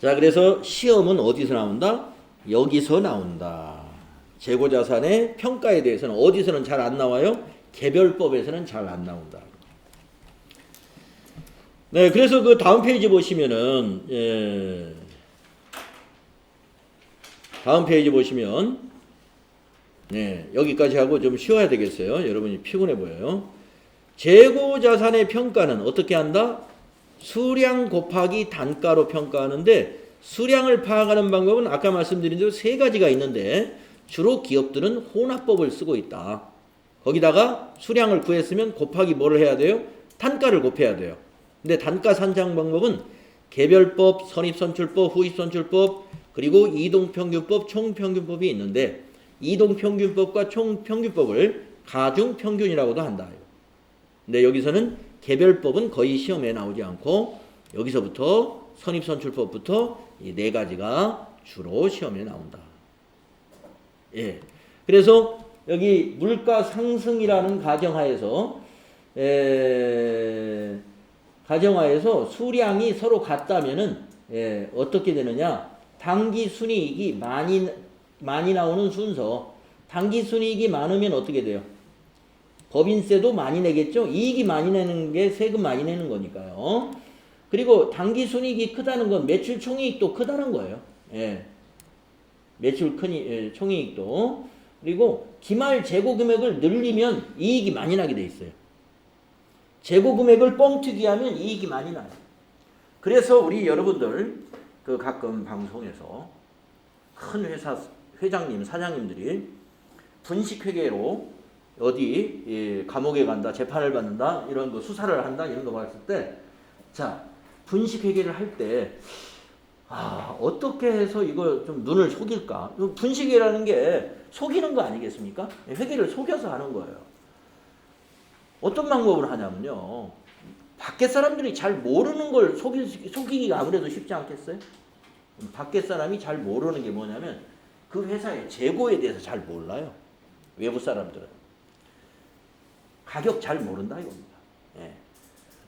자, 그래서 시험은 어디서 나온다? 여기서 나온다. 재고자산의 평가에 대해서는 어디서는 잘 안 나와요? 개별법에서는 잘 안 나온다. 네, 그래서 그 다음 페이지 보시면은, 다음 페이지 보시면, 네, 여기까지 하고 좀 쉬어야 되겠어요. 여러분이 피곤해 보여요. 재고자산의 평가는 어떻게 한다? 수량 곱하기 단가로 평가하는데, 수량을 파악하는 방법은 아까 말씀드린 대로 세 가지가 있는데, 주로 기업들은 혼합법을 쓰고 있다. 거기다가 수량을 구했으면 곱하기 뭐를 해야 돼요? 단가를 곱해야 돼요. 근데 단가 산정 방법은 개별법, 선입선출법, 후입선출법, 그리고 이동평균법, 총평균법이 있는데, 이동평균법과 총평균법을 가중평균이라고도 한다. 근데 여기서는 개별법은 거의 시험에 나오지 않고, 여기서부터 선입선출법부터 이 네 가지가 주로 시험에 나온다. 예. 그래서 여기 물가 상승이라는 가정하에서 수량이 서로 같다면은, 어떻게 되느냐? 당기 순이익이 많이 나오는 순서. 당기 순이익이 많으면 어떻게 돼요? 법인세도 많이 내겠죠? 이익이 많이 내는 게 세금 많이 내는 거니까요. 그리고 당기 순이익이 크다는 건 매출 총이익도 크다는 거예요. 예. 매출 총이익도. 그리고 기말 재고 금액을 늘리면 이익이 많이 나게 돼 있어요. 재고 금액을 뻥튀기 하면 이익이 많이 나요. 그래서 우리 여러분들 그 가끔 방송에서 큰 회사 회장님, 사장님들이 분식회계로 어디 감옥에 간다, 재판을 받는다, 이런 거 수사를 한다, 이런 거 봤을 때, 자, 분식회계를 할 때, 어떻게 해서 이거 좀 눈을 속일까? 분식이라는 게 속이는 거 아니겠습니까? 회계를 속여서 하는 거예요. 어떤 방법을 하냐면요, 밖에 사람들이 잘 모르는 걸 속이기가 아무래도 쉽지 않겠어요? 밖에 사람이 잘 모르는 게 뭐냐면, 그 회사의 재고에 대해서 잘 몰라요. 외부 사람들은. 가격 잘 모른다 이겁니다. 예.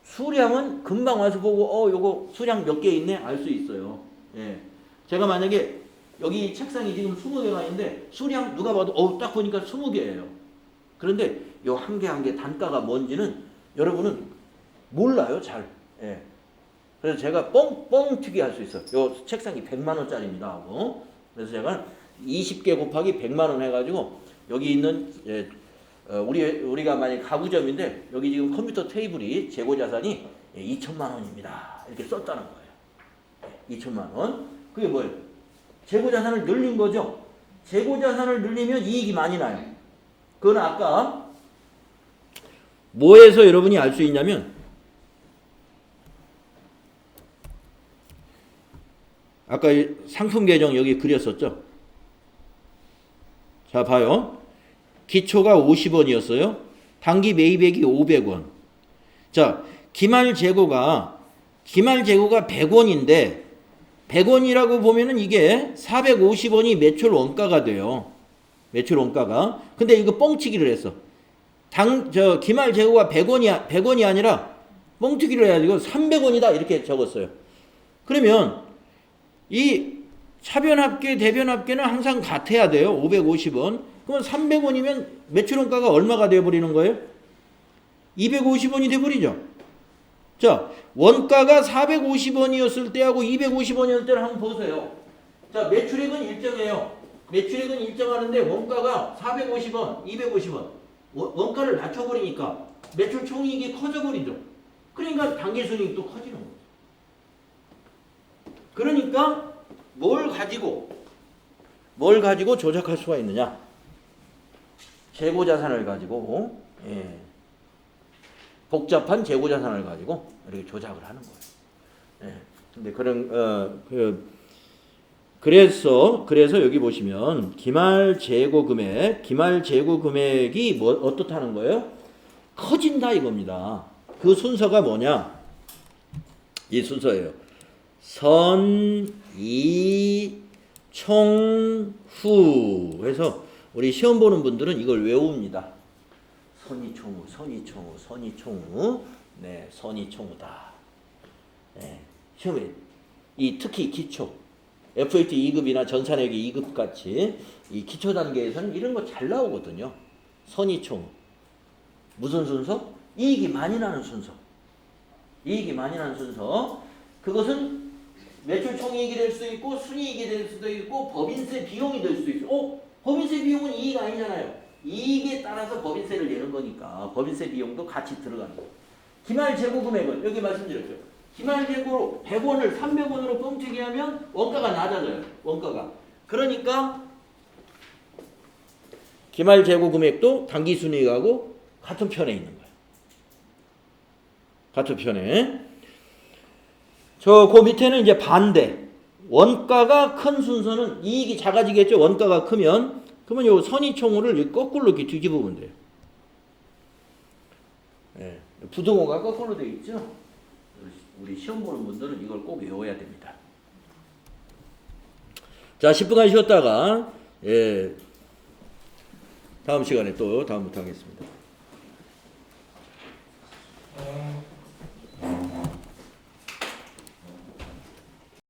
수량은 금방 와서 보고 요거 수량 몇 개 있네 알 수 있어요. 예. 제가 만약에 여기 책상이 지금 20개가 있는데 수량 누가 봐도 딱 보니까 20개예요. 그런데 요 한 개 한 개 단가가 뭔지는 여러분은 몰라요, 잘. 예. 그래서 제가 뻥튀기 할 수 있어요. 요 책상이 100만 원짜리입니다 하고. 그래서 제가 20개 곱하기 100만 원 해가지고 여기 있는 우리가 만약 가구점인데 여기 지금 컴퓨터 테이블이 재고자산이 2천만 원입니다. 이렇게 썼다는 거예요. 2천만 원. 그게 뭐예요? 재고자산을 늘린 거죠. 재고자산을 늘리면 이익이 많이 나요. 그건 아까 뭐에서 여러분이 알 수 있냐면 아까 상품 계정 여기 그렸었죠. 자 봐요. 기초가 50원이었어요. 단기 매입액이 500원. 자 기말 재고가 100원인데 100원이라고 보면은 이게 450원이 매출 원가가 돼요. 매출 원가가. 근데 이거 뻥치기를 했어. 기말 재고가 100원이 아니라 뻥튀기를 해가지고 300원이다 이렇게 적었어요. 그러면 이 차변합계 대변합계는 항상 같아야 돼요. 550원. 그러면 300원이면 매출 원가가 얼마가 되어버리는 거예요? 250원이 돼버리죠. 자 원가가 450원이었을 때하고 250원이었을 때를 한번 보세요. 자 매출액은 일정해요. 매출액은 일정하는데 원가가 450원, 250원. 원가를 낮춰버리니까 매출 총이익이 커져버리죠. 그러니까 당기순이익도 커지는 거죠. 그러니까 뭘 가지고 조작할 수가 있느냐? 재고자산을 가지고 복잡한 재고자산을 가지고 이렇게 조작을 하는 거예요. 근데 그래서 여기 보시면 기말 재고 금액이 어떻다는 거예요? 커진다 이겁니다. 그 순서가 뭐냐? 이 순서예요. 선, 이, 총, 후 해서 우리 시험 보는 분들은 이걸 외웁니다. 선이총후. 네, 선이총후다. 네, 시험에 특히 기초 FAT 2급이나 전산회계 2급 같이 이 기초 단계에서는 이런 거 잘 나오거든요. 선이총후. 무슨 순서? 이익이 많이 나는 순서. 그것은 매출 총이익이 될 수 있고 순이익이 될 수도 있고 법인세 비용이 될 수 있어. 법인세 비용은 이익 아니잖아요. 이익에 따라서 법인세를 내는 거니까 법인세 비용도 같이 들어가는 거예요. 기말 재고 금액은 여기 말씀드렸죠. 기말 재고로 100원을 300원으로 뻥튀기 하면 원가가 낮아져요. 원가가. 그러니까 기말 재고 금액도 당기순이익하고 같은 편에 있는 거예요. 같은 편에. 그 밑에는 이제 반대. 원가가 큰 순서는 이익이 작아지겠죠. 원가가 크면. 그러면 요 선이총후를 거꾸로 이렇게 뒤집어 보면 돼요. 부등호가 거꾸로 되어 있죠. 우리 시험 보는 분들은 이걸 꼭 외워야 됩니다. 자, 10분간 쉬었다가 다음 시간에 또 다음부터 하겠습니다.